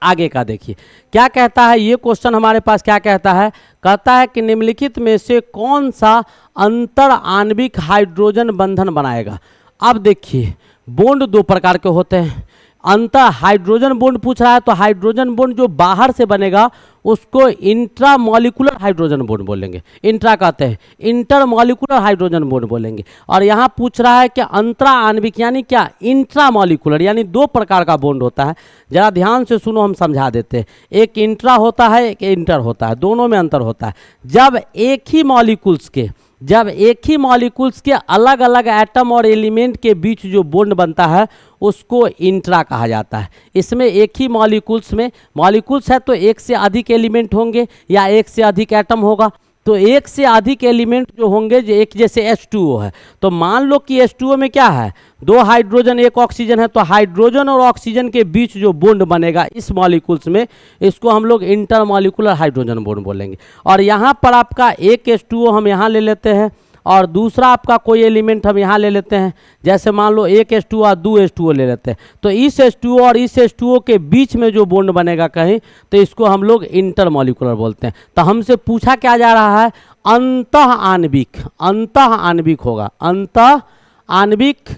आगे का देखिए क्या कहता है ये क्वेश्चन हमारे पास। क्या कहता है, कहता है कि निम्नलिखित में से कौन सा अंतर आणविक हाइड्रोजन बंधन बनाएगा। अब देखिए बॉन्ड 2 प्रकार के होते हैं। अंतर हाइड्रोजन बॉन्ड पूछ रहा है, तो हाइड्रोजन बॉन्ड जो बाहर से बनेगा उसको इंट्रामॉलिक्यूलर हाइड्रोजन बॉन्ड बोलेंगे। इंट्रा कहते हैं, इंटरमॉलिक्यूलर हाइड्रोजन बॉन्ड बोलेंगे। और यहाँ पूछ रहा है कि अंतरा आणविक यानी क्या, इंट्रामॉलिक्यूलर, यानी 2 प्रकार का बॉन्ड होता है। जरा ध्यान से सुनो, हम समझा देते हैं। एक इंट्रा होता है, एक इंटर होता है, दोनों में अंतर होता है। जब एक ही मॉलिक्यूल्स के अलग अलग एटम और एलिमेंट के बीच जो बॉन्ड बनता है उसको इंट्रा कहा जाता है। इसमें एक ही मॉलिक्यूल्स है तो एक से अधिक एलिमेंट होंगे या एक से अधिक एटम होगा। तो एक से अधिक एलिमेंट जो होंगे, जो एक जैसे H2O है, तो मान लो कि H2O में क्या है, 2 हाइड्रोजन 1 ऑक्सीजन है, तो हाइड्रोजन और ऑक्सीजन के बीच जो बॉन्ड बनेगा इस मॉलिक्यूल्स में, इसको हम लोग इंटरमॉलिक्यूलर हाइड्रोजन बॉन्ड बोलेंगे। और यहाँ पर आपका एक H2O हम यहाँ ले लेते हैं और दूसरा आपका कोई एलिमेंट हम यहाँ ले लेते हैं। जैसे मान लो एक H2O और 2 H2O ले लेते हैं, तो इस H2O और इस H2O के बीच में जो बॉन्ड बनेगा कहीं, तो इसको हम लोग इंटरमॉलिक्यूलर बोलते हैं। तो हमसे पूछा क्या जा रहा है, अंतः आणविक होगा, अंतः आणविक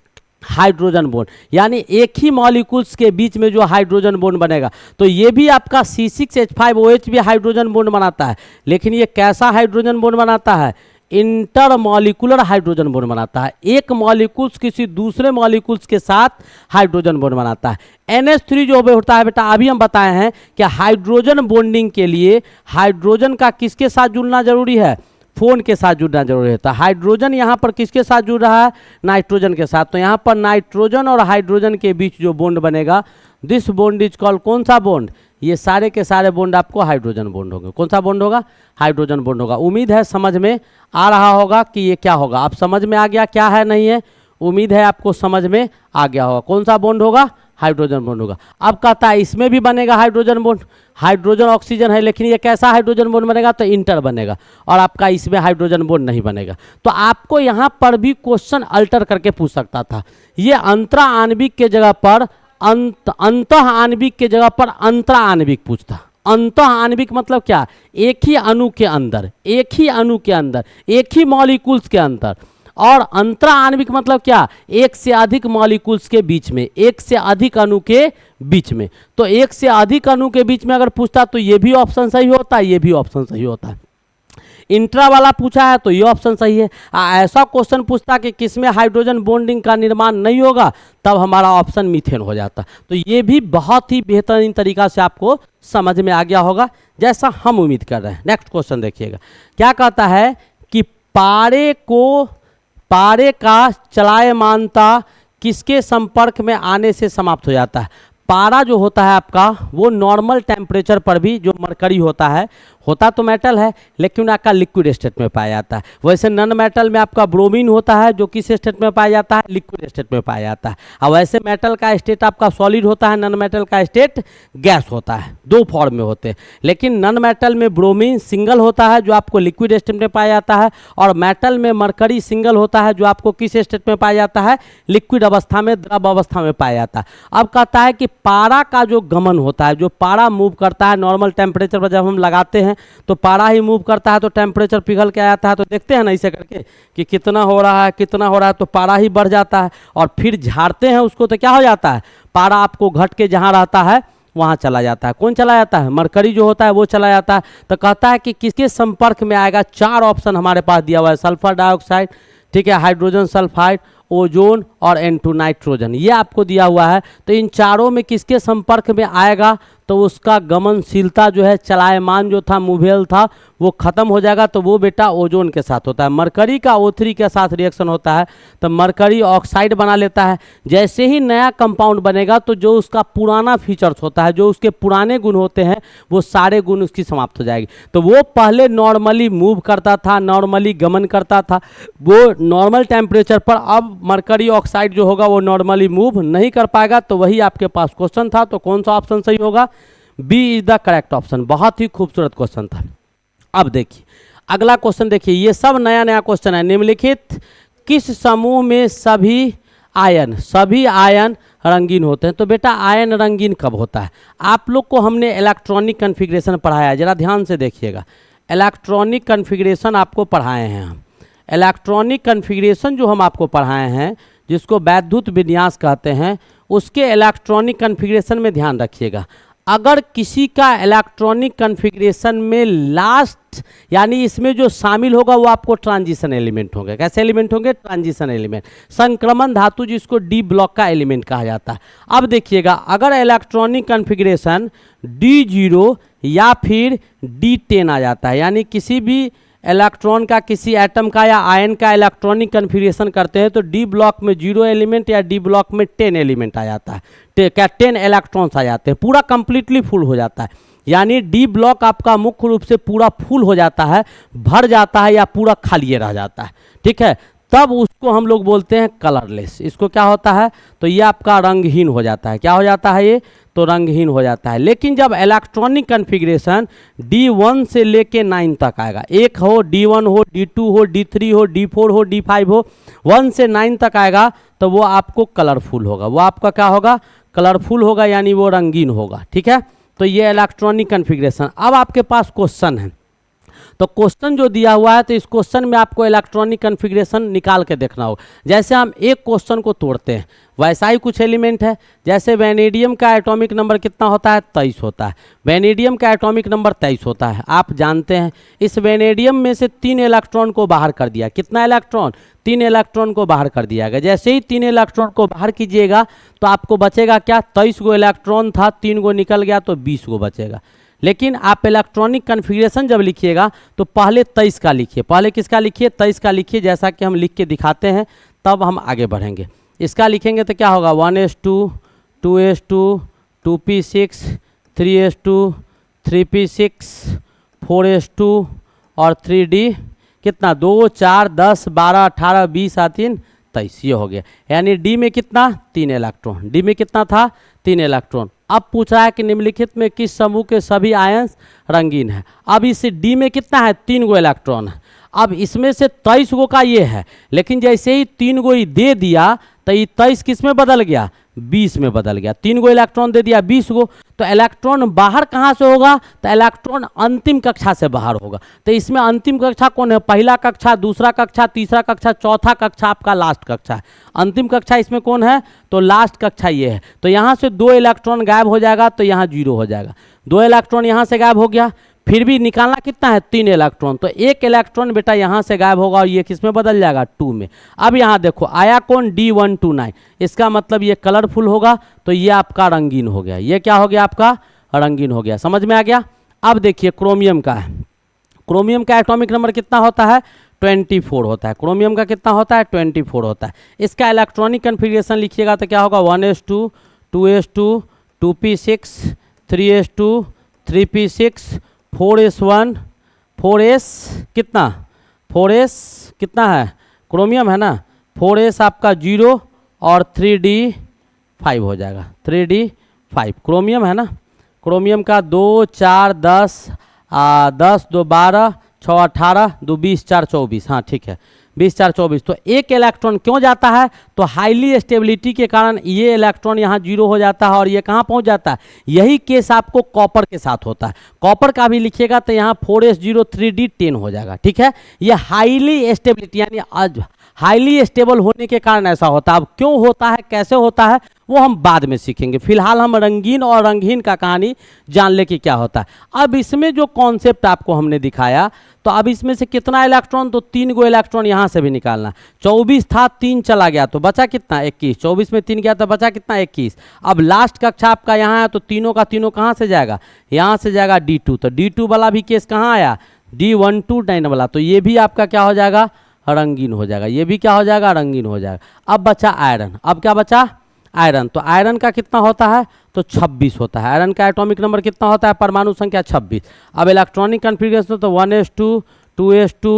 हाइड्रोजन बॉन्ड, यानी एक ही मॉलिक्यूल्स के बीच में जो हाइड्रोजन बॉन्ड बनेगा। तो ये भी आपका C6H5OH भी हाइड्रोजन बॉन्ड बनाता है, लेकिन ये कैसा हाइड्रोजन बॉन्ड बनाता है, इंटरमॉलिक्यूलर हाइड्रोजन बॉन्ड बनाता है। एक मॉलिक्यूल्स किसी दूसरे मॉलिक्यूल्स के साथ हाइड्रोजन बॉन्ड बनाता है। NH3 जो होता है बेटा, अभी हम बताए हैं कि हाइड्रोजन बॉन्डिंग के लिए हाइड्रोजन का किसके साथ जुड़ना जरूरी है, फोन के साथ जुड़ना जरूरी होता है। हाइड्रोजन यहाँ पर किसके साथ जुड़ रहा है, नाइट्रोजन के साथ। तो यहाँ पर नाइट्रोजन और हाइड्रोजन के बीच जो बॉन्ड बनेगा, दिस बॉन्ड इज कॉल्ड, कौन सा बॉन्ड, ये सारे के सारे बॉन्ड आपको हाइड्रोजन बॉन्ड होंगे। कौन सा बॉन्ड होगा, हाइड्रोजन बॉन्ड होगा। उम्मीद है समझ में आ रहा होगा कि ये क्या होगा। आप समझ में आ गया क्या है नहीं है, उम्मीद है आपको समझ में आ गया होगा। कौन सा बॉन्ड होगा, हाइड्रोजन बॉन्ड होगा। अब कहता है इसमें भी बनेगा हाइड्रोजन बॉन्ड, हाइड्रोजन ऑक्सीजन है, लेकिन ये कैसा हाइड्रोजन बॉन्ड बनेगा, तो इंटर बनेगा, और आपका इसमें हाइड्रोजन बॉन्ड नहीं बनेगा। तो आपको यहाँ पर भी क्वेश्चन अल्टर करके पूछ सकता था। ये अंतरा आणविक के जगह पर अंतः आणविक के जगह पर अंतरा आणविक पूछता। अंतः आणविक मतलब क्या, एक ही अणु के अंदर, एक ही मॉलिक्यूल्स के अंदर। और अंतरा आणविक मतलब क्या, एक से अधिक मॉलिक्यूल्स के बीच में, एक से अधिक अणु के बीच में। तो एक से अधिक अणु के बीच में अगर पूछता तो ये भी ऑप्शन सही होता है, ये भी ऑप्शन सही होता है। इंट्रा वाला पूछा है तो ये ऑप्शन सही है। ऐसा क्वेश्चन पूछता कि किसमें हाइड्रोजन बॉन्डिंग का निर्माण नहीं होगा, तब हमारा ऑप्शन मीथेन हो जाता। तो ये भी बहुत ही बेहतरीन तरीका से आपको समझ में आ गया होगा, जैसा हम उम्मीद कर रहे हैं। नेक्स्ट क्वेश्चन देखिएगा, क्या कहता है कि पारे का चलायमानता किसके संपर्क में आने से समाप्त हो जाता है। पारा जो होता है आपका वो नॉर्मल टेम्परेचर पर भी, जो मरकरी होता तो मेटल है लेकिन आपका लिक्विड स्टेट में पाया जाता है। वैसे नॉन मेटल में आपका ब्रोमीन होता है जो किस स्टेट में पाया जाता है, लिक्विड स्टेट में पाया जाता है। और वैसे मेटल का स्टेट आपका सॉलिड होता है, नॉन मेटल का स्टेट गैस होता है, दो फॉर्म में होते हैं। लेकिन नॉन मेटल में ब्रोमीन सिंगल होता है जो आपको लिक्विड स्टेट में पाया जाता है, और मेटल में मरकरी सिंगल होता है जो आपको किस स्टेट में पाया जाता है, लिक्विड अवस्था में, द्रव अवस्था में पाया जाता है। अब कहता है कि पारा का जो गमन होता है, जो पारा मूव करता है नॉर्मल टेम्परेचर पर जब हम लगाते हैं तो पारा ही मूव करता है, तो टेम्परेचर पिघल के आता है, तो देखते हैं ना इसे करके कि कितना हो रहा है कितना हो रहा है, तो पारा ही बढ़ जाता है। और फिर झाड़ते हैं उसको तो क्या हो जाता है, पारा आपको घट के जहाँ रहता है वहाँ चला जाता है। कौन चला जाता है, मरकरी जो होता है वो चला जाता है। तो कहता है कि किसके संपर्क में आएगा, चार ऑप्शन हमारे पास दिया हुआ है, सल्फर डाइऑक्साइड, ठीक है, हाइड्रोजन सल्फाइड, ओजोन और N2 नाइट्रोजन, ये आपको दिया हुआ है। तो इन चारों में किसके संपर्क में आएगा, तो उसका गमनशीलता जो है, चलायमान जो था, मूवेल था, वो खत्म हो जाएगा। तो वो बेटा ओजोन के साथ होता है। मरकरी का O3 के साथ रिएक्शन होता है तो मरकरी ऑक्साइड बना लेता है। जैसे ही नया कंपाउंड बनेगा तो जो उसका पुराना फीचर्स होता है, जो उसके पुराने गुण होते हैं, वो सारे गुण उसकी समाप्त हो जाएगी। तो वो पहले नॉर्मली मूव करता था, नॉर्मली गमन करता था वो नॉर्मल टेम्परेचर पर, अब मरकरी ऑक्साइड जो होगा वो नॉर्मली मूव नहीं कर पाएगा। तो वही आपके पास क्वेश्चन था। तो कौन सा ऑप्शन सही होगा, B is the correct option. बहुत ही खूबसूरत क्वेश्चन था। अब देखिए अगला क्वेश्चन, देखिए ये सब नया नया क्वेश्चन है। निम्नलिखित किस समूह में सभी आयन रंगीन होते हैं। तो बेटा आयन रंगीन कब होता है, आप लोग को हमने इलेक्ट्रॉनिक कन्फिग्रेशन पढ़ाया है, जरा ध्यान से देखिएगा। इलेक्ट्रॉनिक कन्फिग्रेशन आपको पढ़ाए हैं हम। इलेक्ट्रॉनिक कन्फिग्रेशन जो हम आपको पढ़ाए हैं, जिसको वैद्युत विन्यास कहते हैं, उसके इलेक्ट्रॉनिक कन्फिग्रेशन में ध्यान रखिएगा। अगर किसी का इलेक्ट्रॉनिक कन्फिग्रेशन में लास्ट, यानी इसमें जो शामिल होगा वो आपको ट्रांजिशन एलिमेंट होंगे। कैसे एलिमेंट होंगे, ट्रांजिशन एलिमेंट, संक्रमण धातु जिसको डी ब्लॉक का एलिमेंट कहा जाता है। अब देखिएगा अगर इलेक्ट्रॉनिक कन्फिग्रेशन D0 या फिर D10 आ जाता है, यानी किसी भी इलेक्ट्रॉन का, किसी एटम का या आयन का इलेक्ट्रॉनिक कन्फिग्रेशन करते हैं तो डी ब्लॉक में 0 एलिमेंट या डी ब्लॉक में 10 एलिमेंट आ जाता है, क्या 10 इलेक्ट्रॉन्स आ जाते हैं, पूरा कंप्लीटली फुल हो जाता है। यानी डी ब्लॉक आपका मुख्य रूप से पूरा फुल हो जाता है, भर जाता है या पूरा खाली रह जाता है, ठीक है। तब उसको हम लोग बोलते हैं कलरलेस। इसको क्या होता है, तो ये आपका रंगहीन हो जाता है। क्या हो जाता है ये, तो रंगहीन हो जाता है। लेकिन जब इलेक्ट्रॉनिक कन्फिग्रेशन D1 से लेके 9 तक आएगा, एक हो D1 हो, D2 हो, D3 हो, D4 हो, D5 हो, 1 से 9 तक आएगा तो वो आपको कलरफुल होगा। वो आपका क्या होगा, कलरफुल होगा, यानी वो रंगीन होगा, ठीक है। तो ये इलेक्ट्रॉनिक कन्फिग्रेशन। अब आपके पास क्वेश्चन है, तो क्वेश्चन जो दिया हुआ है तो इस क्वेश्चन में आपको इलेक्ट्रॉनिक कन्फिग्रेशन निकाल के देखना होगा। जैसे हम एक क्वेश्चन को तोड़ते हैं वैसा ही कुछ एलिमेंट है। जैसे वैनेडियम का एटॉमिक नंबर कितना होता है, 23 होता है। वैनेडियम का एटॉमिक नंबर 23 होता है, आप जानते हैं। इस वैनेडियम में से 3 इलेक्ट्रॉन को बाहर कर दिया। कितना इलेक्ट्रॉन, 3 इलेक्ट्रॉन को बाहर कर दिया गया। जैसे ही 3 इलेक्ट्रॉन को बाहर कीजिएगा तो आपको बचेगा क्या, 23 गो इलेक्ट्रॉन था, 3 गो निकल गया तो 20 गो बचेगा। लेकिन आप इलेक्ट्रॉनिक कन्फिग्रेशन जब लिखिएगा तो पहले 23 का लिखिए। पहले किसका लिखिए, 23 का लिखिए, जैसा कि हम लिख के दिखाते हैं, तब हम आगे बढ़ेंगे। इसका लिखेंगे तो क्या होगा, 1s2 2s2 2p6 3s2 3p6 4s2 और 3d कितना, 2 4 10 12 18 20 3 23, ये हो गया। यानी डी में कितना, 3 इलेक्ट्रॉन। डी में कितना था, 3 इलेक्ट्रॉन। अब पूछ रहा है कि निम्नलिखित में किस समूह के सभी आयंस रंगीन है। अब इस डी में कितना है, 3 गो इलेक्ट्रॉन है। अब इसमें से 23 गो का ये है, लेकिन जैसे ही 3 गो ही दे दिया तो ये 23 किस में बदल गया, 20 में बदल गया। 3 गो इलेक्ट्रॉन दे दिया, 20 गो। तो इलेक्ट्रॉन बाहर कहाँ से होगा, तो इलेक्ट्रॉन अंतिम कक्षा से बाहर होगा। तो इसमें अंतिम कक्षा कौन है, पहला कक्षा, दूसरा कक्षा, तीसरा कक्षा, चौथा कक्षा आपका लास्ट कक्षा है। अंतिम कक्षा इसमें कौन है, तो लास्ट कक्षा ये है। तो यहाँ से 2 इलेक्ट्रॉन गायब हो जाएगा तो यहाँ 0 हो जाएगा। 2 इलेक्ट्रॉन यहाँ से गायब हो गया, फिर भी निकालना कितना है, 3 इलेक्ट्रॉन। तो 1 इलेक्ट्रॉन बेटा यहाँ से गायब होगा और ये किस में बदल जाएगा, 2 में। अब यहाँ देखो आया कौन, D129, इसका मतलब ये कलरफुल होगा, तो ये आपका रंगीन हो गया। ये क्या हो गया, आपका रंगीन हो गया। समझ में आ गया। अब देखिए क्रोमियम का है। क्रोमियम का एटॉमिक नंबर कितना होता है, 24 होता है। क्रोमियम का कितना होता है, 24 होता है। इसका इलेक्ट्रॉनिक कन्फिग्रेशन लिखिएगा तो क्या होगा, 1s2 2s2 2p6 3s2 3p6 4s1 4s कितना 4s कितना है क्रोमियम है ना 4s आपका 0 और 3d5 हो जाएगा 3d5 क्रोमियम है ना क्रोमियम का 2 4 10 10 2 12 6 18 2 20 4 24 हाँ ठीक है 20 4 24 तो एक इलेक्ट्रॉन क्यों जाता है तो हाईली स्टेबिलिटी के कारण ये इलेक्ट्रॉन यहाँ 0 हो जाता है और ये कहाँ पहुँच जाता है। यही केस आपको कॉपर के साथ होता है। कॉपर का भी लिखिएगा तो यहाँ 4s0 3d10 हो जाएगा ठीक है। ये हाईली स्टेबिलिटी यानी हाईली स्टेबल होने के कारण ऐसा होता है। अब क्यों होता है कैसे होता है वो हम बाद में सीखेंगे। फिलहाल हम रंगीन और रंगहीन का कहानी जान ले कि क्या होता है। अब इसमें जो कॉन्सेप्ट आपको हमने दिखाया तो अब इसमें से कितना इलेक्ट्रॉन तो 3 गो इलेक्ट्रॉन यहाँ से भी निकालना। 24 था 3 चला गया तो बचा कितना 21। 24 में 3 गया तो बचा कितना 21। अब लास्ट कक्षा आपका यहाँ है तो तीनों का तीनों कहाँ से जाएगा यहाँ से जाएगा D2। तो D2 वाला भी केस कहाँ आया D129 वाला। तो ये भी आपका क्या हो जाएगा रंगीन हो जाएगा। ये भी क्या हो जाएगा रंगीन हो जाएगा। अब बचा आयरन। अब क्या बचा आयरन। तो आयरन का कितना होता है तो 26 होता है। आयरन का एटॉमिक नंबर कितना होता है परमाणु संख्या 26। अब इलेक्ट्रॉनिक कन्फिग्रेशन तो 1s2 2s2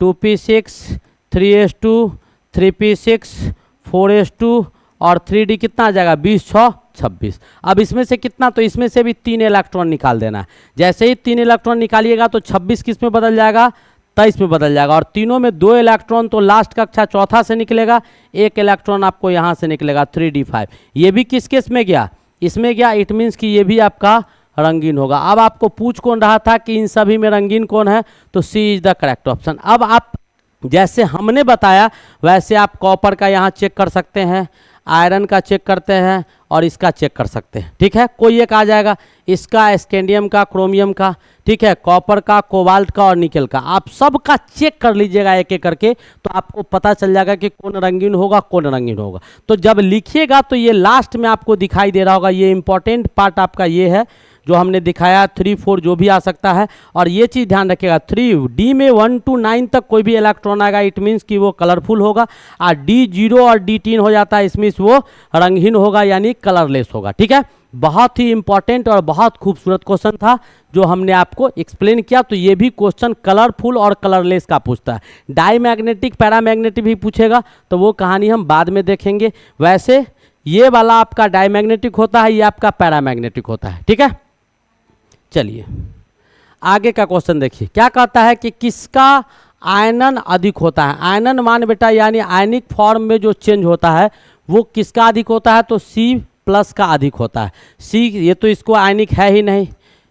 2p6 3s2 3p6 4s2 और 3d कितना आ जाएगा 20 6 26। अब इसमें से कितना तो इसमें से भी 3 इलेक्ट्रॉन निकाल देना है। जैसे ही 3 इलेक्ट्रॉन निकालिएगा तो 26 किस में बदल जाएगा 23 में बदल जाएगा। और तीनों में 2 इलेक्ट्रॉन तो लास्ट कक्षा चौथा से निकलेगा। 1 इलेक्ट्रॉन आपको यहाँ से निकलेगा 3d5। ये भी किस केस में गया इसमें गया। इट मीन्स कि ये भी आपका रंगीन होगा। अब आपको पूछ कौन रहा था कि इन सभी में रंगीन कौन है तो सी इज द करेक्ट ऑप्शन। अब आप जैसे हमने बताया वैसे आप कॉपर का यहाँ चेक कर सकते हैं, आयरन का चेक करते हैं और इसका चेक कर सकते हैं ठीक है। कोई एक आ जाएगा इसका स्कैंडियम का क्रोमियम का ठीक है, कॉपर का कोबाल्ट का और निकल का। आप सब का चेक कर लीजिएगा एक एक करके तो आपको पता चल जाएगा कि कौन रंगीन होगा कौन रंगीन होगा। तो जब लिखिएगा तो ये लास्ट में आपको दिखाई दे रहा होगा। ये इंपॉर्टेंट पार्ट आपका ये है जो हमने दिखाया 3 4 जो भी आ सकता है। और ये चीज़ ध्यान रखिएगा 3D में 1 to 9 तक कोई भी इलेक्ट्रॉन आएगा इट मीन्स कि वो कलरफुल होगा। और D0 और D3 हो जाता है इसमें वो रंगहीन होगा यानी कलरलेस होगा ठीक है। बहुत ही इंपॉर्टेंट और बहुत खूबसूरत क्वेश्चन था जो हमने आपको एक्सप्लेन किया। तो ये भी क्वेश्चन कलरफुल और कलरलेस का पूछता है। डाईमैग्नेटिक पैरामैग्नेटिक भी पूछेगा तो वो कहानी हम बाद में देखेंगे। वैसे ये वाला आपका डाईमैग्नेटिक होता है ये आपका पैरामैग्नेटिक होता है ठीक है। चलिए आगे का क्वेश्चन देखिए क्या कहता है कि किसका आयनन अधिक होता है। आयनन मान बेटा यानी आयनिक फॉर्म में जो चेंज होता है वो किसका अधिक होता है तो C+ का अधिक होता है। C ये तो इसको आयनिक है ही नहीं,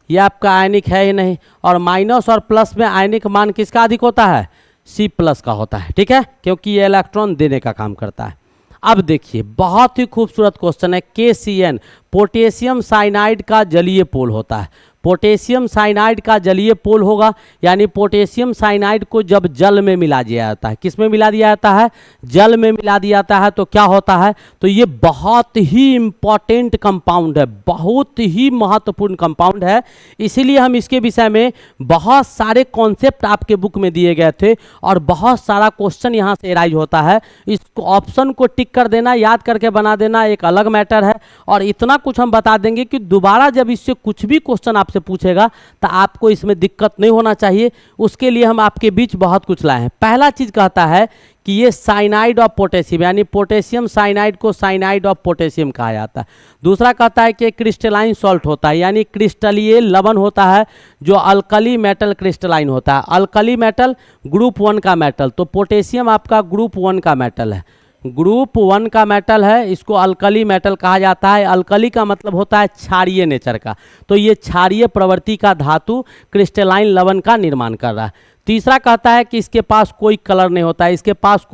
ये आपका आयनिक है ही नहीं। और माइनस और प्लस में आयनिक मान किसका अधिक होता है C+ का होता है ठीक है, क्योंकि ये इलेक्ट्रॉन देने का काम करता है। अब देखिए बहुत ही खूबसूरत क्वेश्चन है KCN पोटेशियम साइनाइड का जलीय पोल होता है। पोटेशियम साइनाइड का जलीय पोल होगा यानी पोटेशियम साइनाइड को जब जल में मिला दिया जाता है, किस में मिला दिया जाता है जल में मिला दिया जाता है तो क्या होता है तो ये बहुत ही इम्पॉर्टेंट कंपाउंड है, बहुत ही महत्वपूर्ण कंपाउंड है। इसीलिए हम इसके विषय में बहुत सारे कॉन्सेप्ट आपके बुक में दिए गए थे और बहुत सारा क्वेश्चन यहाँ से एराइज होता है। इस ऑप्शन को टिक कर देना याद करके बना देना एक अलग मैटर है। और इतना कुछ हम बता देंगे कि दोबारा जब इससे कुछ भी क्वेश्चन आपसे पूछेगा तो आपको इसमें दिक्कत नहीं होना चाहिए। उसके लिए हम आपके बीच बहुत कुछ लाए हैं। पहला चीज कहता है कि ये साइनाइड ऑफ पोटेशियम यानी पोटेशियम साइनाइड को साइनाइड ऑफ पोटेशियम कहा जाता है। दूसरा कहता है कि क्रिस्टलाइन सॉल्ट होता है यानी क्रिस्टलीय लवण होता है जो अल्कली मेटल क्रिस्टलाइन होता है। अल्कली मेटल ग्रुप 1 का मेटल, तो पोटेशियम आपका ग्रुप 1 का मेटल है, ग्रुप 1 का मेटल है, इसको अल्कली मेटल कहा जाता है। अल्कली का मतलब होता है क्षारीय नेचर का, तो ये क्षारीय प्रवृत्ति का धातु क्रिस्टलाइन लवण का निर्माण कर रहा है। तीसरा कहता है कि इसके पास कोई कलर नहीं होता है, इसके पास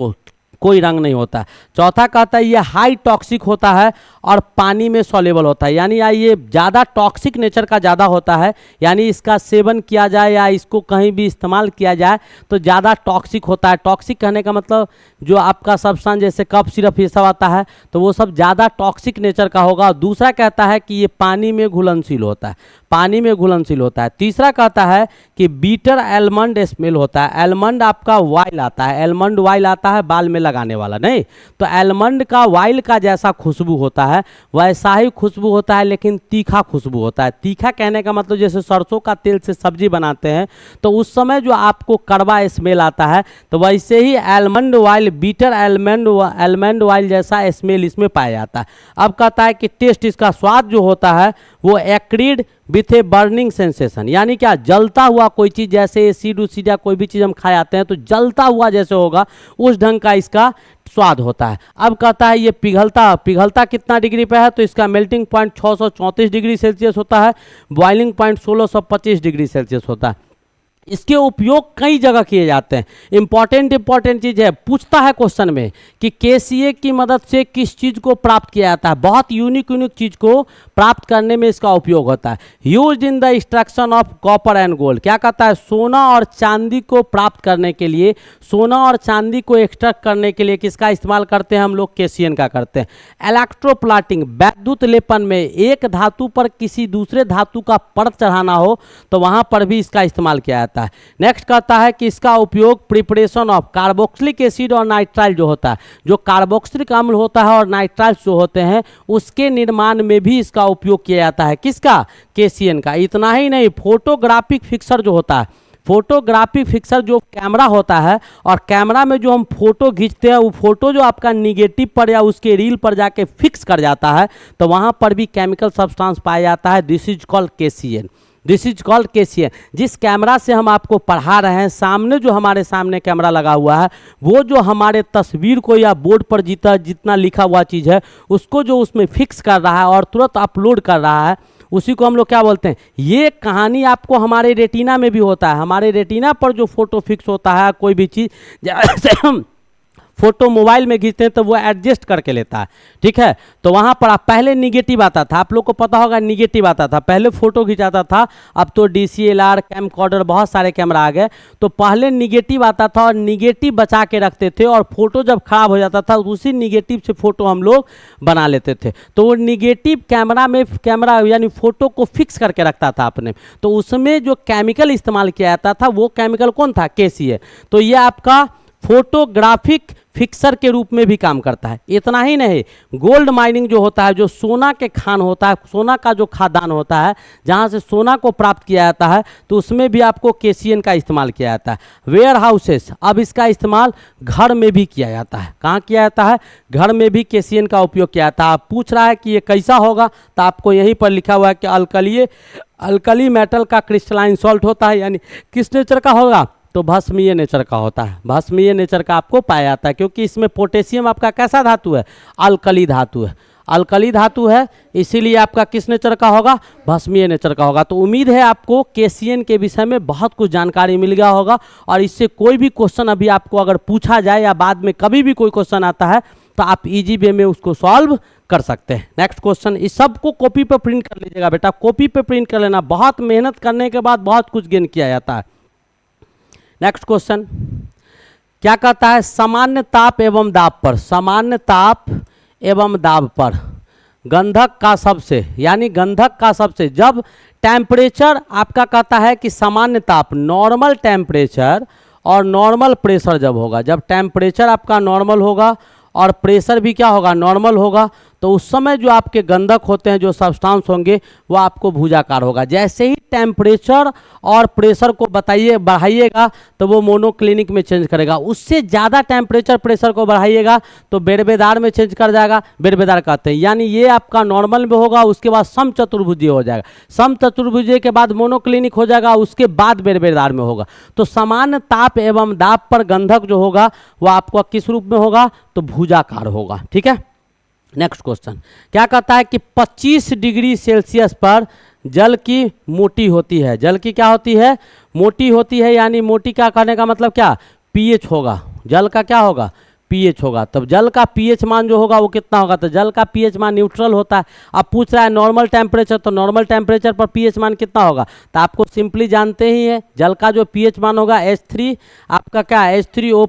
कोई रंग नहीं होता है। चौथा कहता है ये हाई टॉक्सिक होता है और पानी में सॉल्युबल होता है यानी ये ज़्यादा टॉक्सिक नेचर का ज़्यादा होता है यानी इसका सेवन किया जाए या इसको कहीं भी इस्तेमाल किया जाए तो ज़्यादा टॉक्सिक होता है। टॉक्सिक कहने का मतलब जो आपका सब्सटेंस जैसे कफ सिरप ये सब आता है तो वो सब ज़्यादा टॉक्सिक नेचर का होगा। दूसरा कहता है कि ये पानी में घुलनशील होता है, पानी में घुलनशील होता है। तीसरा कहता है कि बीटर एलमंड स्मेल होता है। एलमंड आपका वाइल आता है, एलमंड वाइल आता है बाल में लगाने वाला, नहीं तो एलमंड का वाइल का जैसा खुशबू होता है वैसा ही खुशबू होता है, लेकिन तीखा खुशबू होता है। तीखा कहने का मतलब जैसे सरसों का तेल से सब्जी बनाते हैं तो उस समय जो आपको कड़वा स्मेल आता है, तो वैसे ही almond oil bitter almond oil जैसा स्मेल इसमें पाया जाता है। अब कहता है कि टेस्ट, इसका स्वाद जो होता है वो acrid with a burning sensation, यानी क्या, जलता हुआ कोई चीज़, जैसे एसिड उसिड या कोई भी चीज़ हम खा जाते हैं तो जलता हुआ जैसे होगा उस ढंग का इसका स्वाद होता है। अब कहता है ये पिघलता कितना डिग्री पे है, तो इसका मेल्टिंग पॉइंट 634 डिग्री सेल्सियस होता है, बॉइलिंग पॉइंट 1625 डिग्री सेल्सियस होता है। इसके उपयोग कई जगह किए जाते हैं। इंपॉर्टेंट चीज़ है, पूछता है क्वेश्चन में कि केसीए की मदद से किस चीज़ को प्राप्त किया जाता है। बहुत यूनिक चीज़ को प्राप्त करने में इसका उपयोग होता है। Used in the extraction of copper and gold, क्या कहता है, सोना और चांदी को प्राप्त करने के लिए, सोना और चांदी को एक्सट्रैक्ट करने के लिए किसका इस्तेमाल करते हैं हम लोग, केसियन का करते हैं। इलेक्ट्रोप्लाटिंग, वैद्युत लेपन में एक धातु पर किसी दूसरे धातु का परत चढ़ाना हो तो वहां पर भी इसका इस्तेमाल किया जाता है। नेक्स्ट कहता है कि इसका उपयोग प्रिपरेशन ऑफ कार्बोक्सिलिक एसिड और नाइट्राइल जो होता है, जो कार्बोक्सिलिक अम्ल होता है और नाइट्राइल्स जो होते हैं उसके निर्माण में भी इसका उपयोग किया जाता है। किसका, केसियन का। इतना ही नहीं, फोटोग्राफिक फिक्सर जो होता है, फोटोग्राफिक फिक्सर जो कैमरा होता है और कैमरा में जो हम फोटो खींचते हैं वो फोटो जो आपका निगेटिव पर या उसके रील पर जाके फिक्स कर जाता है तो वहां पर भी केमिकल सब्सटेंस पाया जाता है। This is called cation, this is called cation. जिस कैमरा से हम आपको पढ़ा रहे हैं, सामने जो हमारे सामने कैमरा लगा हुआ है वो जो हमारे तस्वीर को या बोर्ड पर जितना लिखा हुआ चीज़ है उसको जो उसमें फिक्स कर रहा है और तुरंत अपलोड कर रहा है, उसी को हम लोग क्या बोलते हैं। ये कहानी आपको हमारे रेटिना में भी होता है। हमारे रेटिना पर जो फोटो फिक्स होता है कोई भी चीज़, जैसे हम फोटो मोबाइल में खींचते हैं तो वो एडजस्ट करके लेता है, ठीक है। तो वहाँ पर आप पहले निगेटिव आता था, आप लोग को पता होगा निगेटिव आता था, पहले फोटो खिंचाता था। अब तो DCLR, कैमकॉर्डर, बहुत सारे कैमरा आ गए। तो पहले निगेटिव आता था और निगेटिव बचा के रखते थे और फोटो जब खराब हो जाता था उसी निगेटिव से फोटो हम लोग बना लेते थे। तो वो निगेटिव कैमरा यानी फोटो को फिक्स करके रखता था अपने, तो उसमें जो केमिकल इस्तेमाल किया जाता था वो केमिकल कौन था, केसीए। तो ये आपका फोटोग्राफिक फिक्सर के रूप में भी काम करता है। इतना ही नहीं, गोल्ड माइनिंग जो होता है, जो सोना के खान होता है, सोना का जो खादान होता है जहाँ से सोना को प्राप्त किया जाता है, तो उसमें भी आपको केसियन का इस्तेमाल किया जाता है। वेयर हाउसेस, अब इसका इस्तेमाल घर में भी किया जाता है। कहाँ किया जाता है, घर में भी केसियन का उपयोग किया जाता है। आप पूछ रहा है कि ये कैसा होगा, तो आपको यहीं पर लिखा हुआ है कि अल्कली मेटल का क्रिस्टलाइन सॉल्ट होता है, यानी किस नेचर का होगा, तो भस्मीय नेचर का होता है। भस्मीय नेचर का आपको पाया जाता है क्योंकि इसमें पोटेशियम आपका कैसा धातु है, अल्कली धातु है, अल्कली धातु है, इसीलिए आपका किस नेचर का होगा, भस्मीय नेचर का होगा। तो उम्मीद है आपको केसियन के विषय में बहुत कुछ जानकारी मिल गया होगा और इससे कोई भी क्वेश्चन अभी आपको अगर पूछा जाए या बाद में कभी भी कोई क्वेश्चन आता है तो आप इजी वे में उसको सॉल्व कर सकते हैं। नेक्स्ट क्वेश्चन, इस सब को कॉपी पे प्रिंट कर लीजिएगा बेटा, कॉपी पे प्रिंट कर लेना, बहुत मेहनत करने के बाद बहुत कुछ गेन किया जाता है। नेक्स्ट क्वेश्चन क्या कहता है, सामान्य ताप एवं दाब पर, सामान्य ताप एवं दाब पर गंधक का सबसे, यानी गंधक का सबसे, जब टेम्परेचर आपका कहता है कि सामान्य ताप, नॉर्मल टेम्परेचर और नॉर्मल प्रेशर जब होगा, जब टेम्परेचर आपका नॉर्मल होगा और प्रेशर भी क्या होगा, नॉर्मल होगा, तो उस समय जो आपके गंधक होते हैं, जो सब्सटेंस होंगे वो आपको भुजाकार होगा। जैसे ही टेम्परेचर और प्रेशर को बढ़ाइएगा तो वो मोनोक्लिनिक में चेंज करेगा, उससे ज़्यादा टेम्परेचर प्रेशर को बढ़ाइएगा तो बेरबेदार में चेंज कर जाएगा, बेरबेदार कहते हैं। यानी ये आपका नॉर्मल में होगा, उसके बाद समचतुर्भुजीय हो जाएगा, समचतुर्भुजीय के बाद मोनोक्लिनिक हो जाएगा, उसके बाद बेरबेदार में होगा। तो सामान्य ताप एवं दाब पर गंधक जो होगा वो आपको किस रूप में होगा, तो भुजाकार होगा, ठीक है। नेक्स्ट क्वेश्चन क्या कहता है कि 25 डिग्री सेल्सियस पर जल की मोटी होती है, जल की क्या होती है, मोटी होती है, यानी मोटी क्या कहने का मतलब क्या, पीएच होगा, जल का क्या होगा, पीएच होगा। तब जल का पीएच मान जो होगा वो कितना होगा, तो जल का पीएच मान न्यूट्रल होता है। अब पूछ रहा है नॉर्मल टेम्परेचर, तो नॉर्मल टेम्परेचर पर पीएच मान कितना होगा, तो आपको सिंपली जानते ही है जल का जो पीएच मान होगा H3 आपका क्या, H3O+,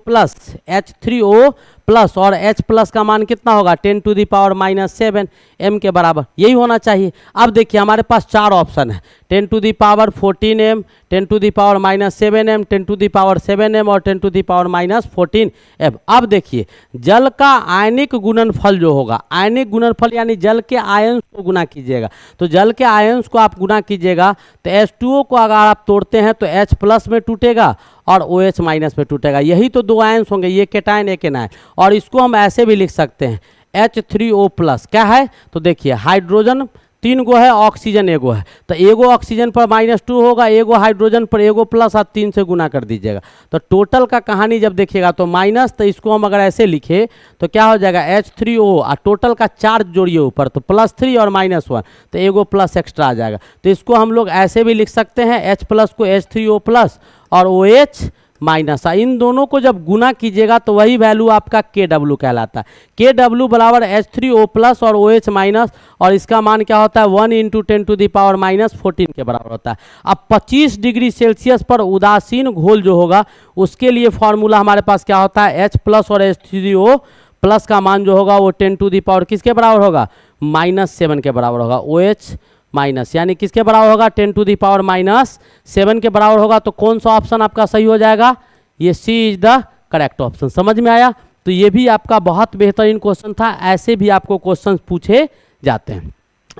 H3O प्लस और H प्लस का मान कितना होगा 10⁻⁻7 m के बराबर, यही होना चाहिए। अब देखिए हमारे पास चार ऑप्शन है, 10⁻14 m, 10⁻7 m, 10⁻7 m और 10⁻14 m। अब देखिए जल का आयनिक गुणनफल जो होगा, आयनिक गुणनफल यानी जल के आयंस को गुना कीजिएगा, तो जल के आयंस को आप गुना कीजिएगा तो H2O को अगर आप तोड़ते हैं तो H प्लस में टूटेगा और OH माइनस में टूटेगा, यही तो दो आयंस होंगे, ये केटायन एक एनायन। और इसको हम ऐसे भी लिख सकते हैं H3O प्लस, क्या है तो देखिए हाइड्रोजन 3 गो है, ऑक्सीजन एगो है, तो एगो ऑक्सीजन पर -2 होगा, एगो हाइड्रोजन पर एगो प्लस, आप 3 से गुना कर दीजिएगा तो टोटल का कहानी जब देखिएगा तो माइनस, तो इसको हम अगर ऐसे लिखे तो क्या हो जाएगा H3O और टोटल का चार्ज जोड़िए ऊपर तो +3 और -1 तो एगो प्लस एक्स्ट्रा आ जाएगा। तो इसको हम लोग ऐसे भी लिख सकते हैं H प्लस को H3O प्लस और OH माइनस, इन दोनों को जब गुना कीजिएगा तो वही वैल्यू आपका KW कहलाता है। KW बराबर H3O प्लस और OH माइनस, और इसका मान क्या होता है 1 × 10⁻⁻14 के बराबर होता है। अब 25 डिग्री सेल्सियस पर उदासीन घोल जो होगा उसके लिए फॉर्मूला हमारे पास क्या होता है, H प्लस और H3O प्लस का मान जो होगा वो 10⁻, किसके बराबर होगा -7 के बराबर होगा, OH माइनस यानी किसके बराबर होगा 10⁻⁻7 के बराबर होगा। तो कौन सा ऑप्शन आपका सही हो जाएगा, ये C is the correct option. समझ में आया? तो ये भी आपका बहुत बेहतरीन क्वेश्चन था, ऐसे भी आपको क्वेश्चन पूछे जाते हैं।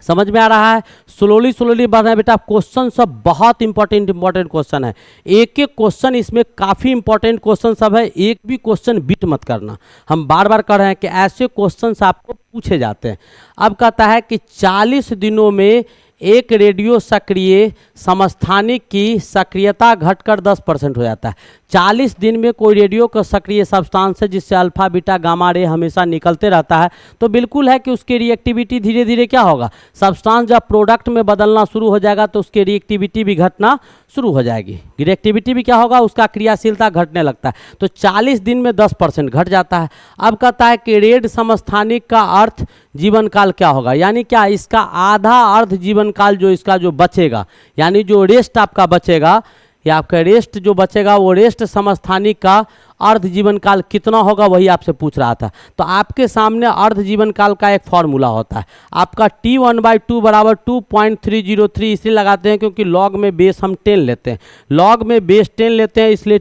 समझ में आ रहा है? स्लोली बढ़ रहे हैं बेटा, क्वेश्चन सब बहुत इंपॉर्टेंट क्वेश्चन है, एक एक क्वेश्चन इसमें काफ़ी इंपॉर्टेंट क्वेश्चन सब है, एक भी क्वेश्चन बीट मत करना। हम बार बार कह रहे हैं कि ऐसे क्वेश्चन आपको पूछे जाते हैं। अब कहता है कि 40 दिनों में एक रेडियो सक्रिय समस्थानिक की सक्रियता घटकर 10% हो जाता है। 40 दिन में कोई रेडियो का सक्रिय सब्सटेंस है जिससे अल्फा बीटा गामा रे हमेशा निकलते रहता है, तो बिल्कुल है कि उसकी रिएक्टिविटी धीरे धीरे क्या होगा, सब्सटेंस जब प्रोडक्ट में बदलना शुरू हो जाएगा तो उसकी रिएक्टिविटी भी घटना शुरू हो जाएगी, रिएक्टिविटी भी क्या होगा, उसका क्रियाशीलता घटने लगता है। तो 40 दिन में 10% घट जाता है। अब कहता है कि रेड समस्थानिक का अर्थ जीवन काल क्या होगा, यानी क्या इसका आधा अर्ध जीवन काल जो इसका जो बचेगा, यानी जो रेस्ट आपका बचेगा या आपका रेस्ट जो बचेगा वो रेस्ट समस्थानिक का अर्ध जीवन काल कितना होगा, वही आपसे पूछ रहा था। तो आपके सामने अर्ध जीवन काल का एक फॉर्मूला होता है, आपका T1/2 बराबर 2.303 इसलिए लगाते हैं क्योंकि लॉग में बेस हम 10 लेते हैं, लॉग में बेस 10 लेते हैं, इसलिए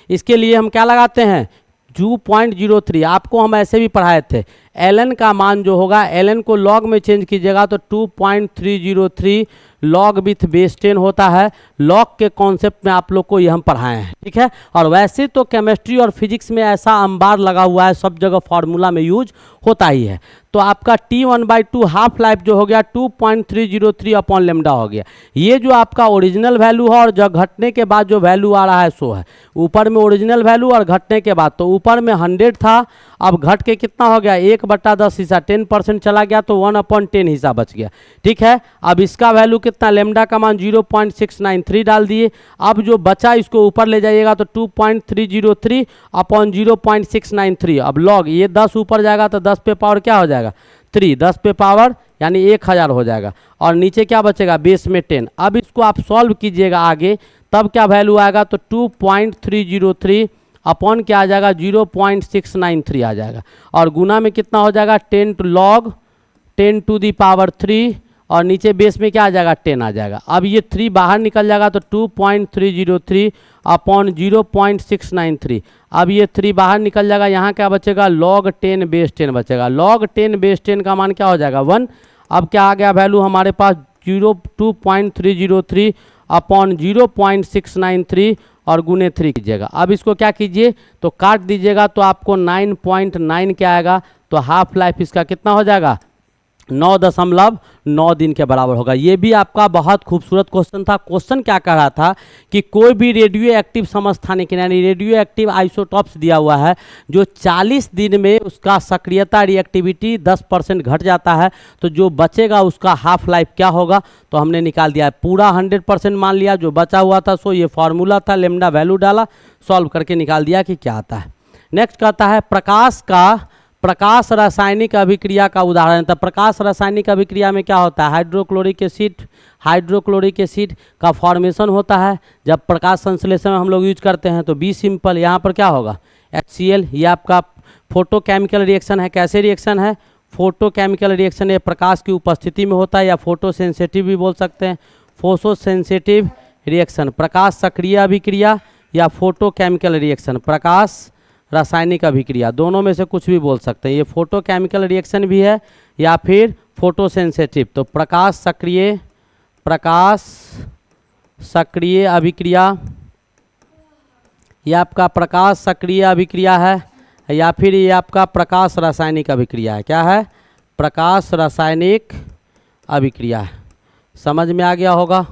इसके लिए हम क्या लगाते हैं 2.03। आपको हम ऐसे भी पढ़ाए थे, ln का मान जो होगा ln को लॉग में चेंज कीजिएगा तो 2.303 लॉग विथ बेस 10 होता है। लॉग के कॉन्सेप्ट में आप लोग को ये हम पढ़ाए हैं, ठीक है। और वैसे तो केमिस्ट्री और फिजिक्स में ऐसा अंबार लगा हुआ है, सब जगह फार्मूला में यूज होता ही है। तो आपका T1/2 हाफ लाइफ जो हो गया 2.303 अपॉन लेमडा हो गया। ये जो आपका ओरिजिनल वैल्यू है और जो घटने के बाद जो वैल्यू आ रहा है सो है, ऊपर में ओरिजिनल वैल्यू और घटने के बाद, तो ऊपर में 100 था, अब घट के कितना हो गया 1/10 हिस्सा 10% चला गया तो 1/10 हिस्सा बच गया, ठीक है। अब इसका वैल्यू कितना, लेमडा का मान 0.693 डाल दिए। अब जो बचा इसको ऊपर ले जाइएगा तो 2.303 अपॉन 0.693, अब लॉग ये 10 ऊपर जाएगा तो 10 पे पावर क्या हो जाएगा 3, 10 पे पावर यानी 1000 हो जाएगा, और नीचे क्या बचेगा बेस में 10। अब इसको आप सॉल्व कीजिएगा आगे, तब क्या वैल्यू आएगा तो 2.303 अपॉन क्या आ जाएगा 0.693 आ जाएगा, और गुना में कितना हो जाएगा 10 log 10⁻3 और नीचे बेस में क्या आ जाएगा 10 आ जाएगा। अब ये 3 बाहर निकल जाएगा तो 2.303 अपॉन 0.693, अब ये 3 बाहर निकल जाएगा, यहाँ क्या बचेगा log 10 बेस 10 बचेगा, log 10 बेस 10 का मान क्या हो जाएगा 1। अब क्या आ गया वैल्यू हमारे पास 2.303 अपॉन 0.693 और गुने 3 कीजिएगा। अब इसको क्या कीजिए तो काट दीजिएगा तो आपको 9.9 क्या आएगा, तो हाफ लाइफ इसका कितना हो जाएगा 9.9 दिन के बराबर होगा। ये भी आपका बहुत खूबसूरत क्वेश्चन था। क्वेश्चन क्या कह रहा था कि कोई भी रेडियो एक्टिव समस्थानिक यानी रेडियो एक्टिव आइसोटॉप्स दिया हुआ है जो 40 दिन में उसका सक्रियता रिएक्टिविटी 10% घट जाता है, तो जो बचेगा उसका हाफ लाइफ क्या होगा, तो हमने निकाल दिया पूरा 100% मान लिया, जो बचा हुआ था सो ये फार्मूला था, लेमडा वैल्यू डाला, सॉल्व करके निकाल दिया कि क्या आता है। नेक्स्ट कहता है प्रकाश रासायनिक अभिक्रिया का उदाहरण था। प्रकाश रासायनिक अभिक्रिया में क्या होता है, हाइड्रोक्लोरिक एसिड का फॉर्मेशन होता है। जब प्रकाश संश्लेषण में हम लोग यूज करते हैं तो बी सिंपल, यहाँ पर क्या होगा HCl, ये आपका फोटोकेमिकल रिएक्शन है, कैसे रिएक्शन है? फोटोकेमिकल रिएक्शन ये प्रकाश की उपस्थिति में होता है, या फोटोसेंसिटिव भी बोल सकते हैं। फोटोसेंसिटिव रिएक्शन प्रकाश सक्रिय अभिक्रिया, या फोटोकेमिकल रिएक्शन प्रकाश रासायनिक अभिक्रिया, दोनों में से कुछ भी बोल सकते हैं। ये फोटोकेमिकल रिएक्शन भी है या फिर फोटोसेंसिटिव। तो प्रकाश सक्रिय अभिक्रिया, यह आपका प्रकाश सक्रिय अभिक्रिया है, या फिर ये आपका प्रकाश रासायनिक अभिक्रिया है। क्या है? प्रकाश रासायनिक अभिक्रिया है। समझ में आ गया होगा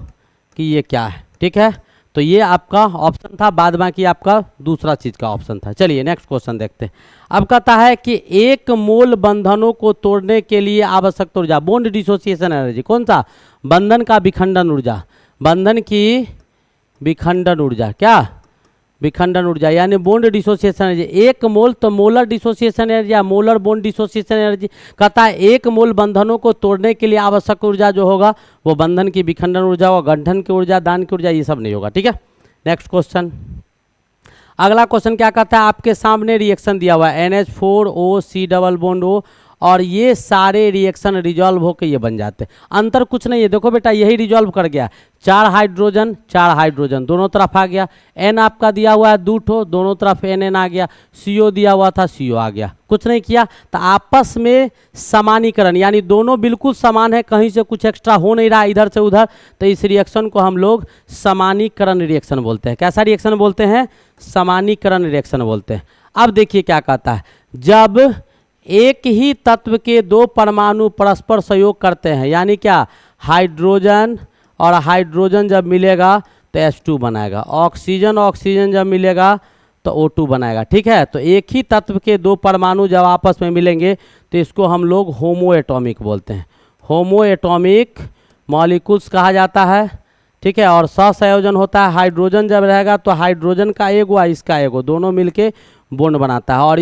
कि ये क्या है, ठीक है। तो ये आपका ऑप्शन था, बाद बाकी आपका दूसरा चीज़ का ऑप्शन था। चलिए नेक्स्ट क्वेश्चन देखते हैं। अब कहता है कि एक मोल बंधनों को तोड़ने के लिए आवश्यक ऊर्जा, बॉन्ड डिसोसिएशन एनर्जी, कौन सा? बंधन का विखंडन ऊर्जा, बंधन की विखंडन ऊर्जा, क्या? विखंडन ऊर्जा, यानी बॉन्ड डिसोसिएशन एनर्जी। एक मोल तो मोलर डिसोसिएशन एनर्जी या मोलर बॉन्ड डिसोसिएशन एनर्जी। कहता है एक मोल बंधनों को तोड़ने के लिए आवश्यक ऊर्जा जो होगा वो बंधन की विखंडन ऊर्जा होगा, गठन की ऊर्जा, दान की ऊर्जा, ये सब नहीं होगा, ठीक है। नेक्स्ट क्वेश्चन, अगला क्वेश्चन क्या कहता है? आपके सामने रिएक्शन दिया हुआ है NH4O डबल बॉन्ड O, और ये सारे रिएक्शन रिजॉल्व होकर ये बन जाते हैं। अंतर कुछ नहीं है, देखो बेटा यही रिजॉल्व कर गया। 4 हाइड्रोजन दोनों तरफ आ गया। N आपका दिया हुआ है 2 ठो, दोनों तरफ NN आ गया। CO दिया हुआ था, CO आ गया। कुछ नहीं किया, तो आपस में समानीकरण, यानी दोनों बिल्कुल समान है, कहीं से कुछ एक्स्ट्रा हो नहीं रहा इधर से उधर, तो इस रिएक्शन को हम लोग समानीकरण रिएक्शन बोलते हैं। कैसा रिएक्शन बोलते हैं? समानीकरण रिएक्शन बोलते हैं। अब देखिए क्या कहता है, जब एक ही तत्व के 2 परमाणु परस्पर सहयोग करते हैं, यानी क्या? हाइड्रोजन और हाइड्रोजन जब मिलेगा तो H2 बनाएगा, ऑक्सीजन जब मिलेगा तो O2 बनाएगा, ठीक है। तो एक ही तत्व के 2 परमाणु जब आपस में मिलेंगे तो इसको हम लोग होमो एटॉमिक बोलते हैं। होमो एटॉमिक मॉलिक्यूल्स कहा जाता है, ठीक है। और सहसंयोजन होता है, हाइड्रोजन जब रहेगा तो हाइड्रोजन का एगो और इसका एगो दोनों मिलके बॉन्ड बनाता है, और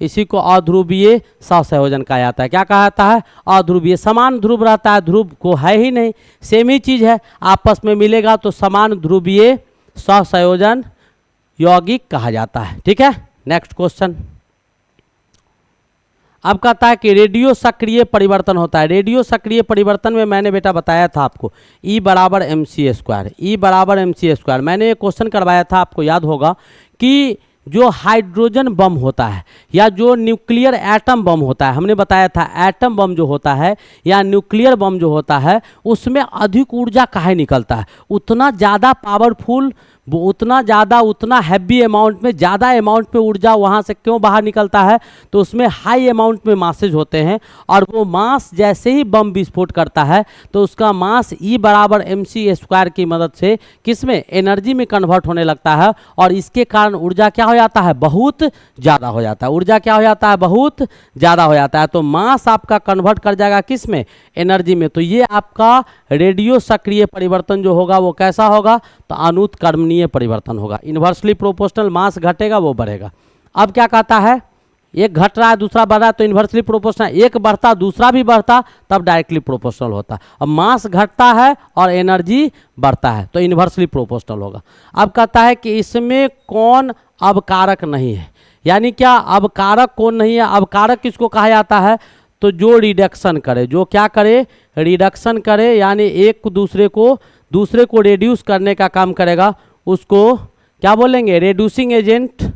इसी को अध्रुवीय सहसंयोजन कहा जाता है। क्या कहा जाता है? अध्रुवीय। समान ध्रुव रहता है, ध्रुव को है ही नहीं, सेम ही चीज़ है, आपस में मिलेगा तो समान ध्रुवीय सहसंयोजन यौगिक कहा जाता है, ठीक है। नेक्स्ट क्वेश्चन, अब कहता है कि रेडियो सक्रिय परिवर्तन होता है। रेडियो सक्रिय परिवर्तन में मैंने बेटा बताया था आपको E बराबर mc²। मैंने एक क्वेश्चन करवाया था, आपको याद होगा कि जो हाइड्रोजन बम होता है या जो न्यूक्लियर एटम बम होता है, हमने बताया था एटम बम जो होता है या न्यूक्लियर बम जो होता है उसमें अधिक ऊर्जा काहे निकलता है? उतना ज़्यादा पावरफुल, उतना हैवी अमाउंट में, ज़्यादा अमाउंट में ऊर्जा वहाँ से क्यों बाहर निकलता है? तो उसमें हाई अमाउंट में मासेज होते हैं, और वो मास जैसे ही बम विस्फोट करता है तो उसका मास E बराबर mc² की मदद से किसमें? एनर्जी में कन्वर्ट होने लगता है, और इसके कारण ऊर्जा क्या हो जाता है? बहुत ज़्यादा हो जाता है। ऊर्जा क्या हो जाता है? बहुत ज़्यादा हो जाता है। तो मास आपका कन्वर्ट कर जाएगा किस में? एनर्जी में। तो ये आपका रेडियो सक्रिय परिवर्तन जो होगा वो कैसा होगा? तो अनुत्क्रमणीय परिवर्तन होगा। इन्वर्सली प्रोपोर्शनल, मास घटेगा वो बढ़ेगा। अब क्या कहता है? एक घट रहा है दूसरा बढ़ रहा है तो इन्वर्सली प्रोपोर्शनल, एक बढ़ता दूसरा भी बढ़ता तब डायरेक्टली प्रोपोर्शनल होता। अब मास घटता है और एनर्जी बढ़ता है तो इन्वर्सली प्रोपोर्शनल होगा। अब कहता है कि इसमें कौन अवकारक नहीं है, यानी क्या अवकारक कौन नहीं है? अवकारक किसको कहा जाता है? तो जो रिडक्शन करे, जो क्या करे? रिडक्शन करे, यानी एक दूसरे को रेड्यूस करने का काम करेगा, उसको क्या बोलेंगे? Reducing agent.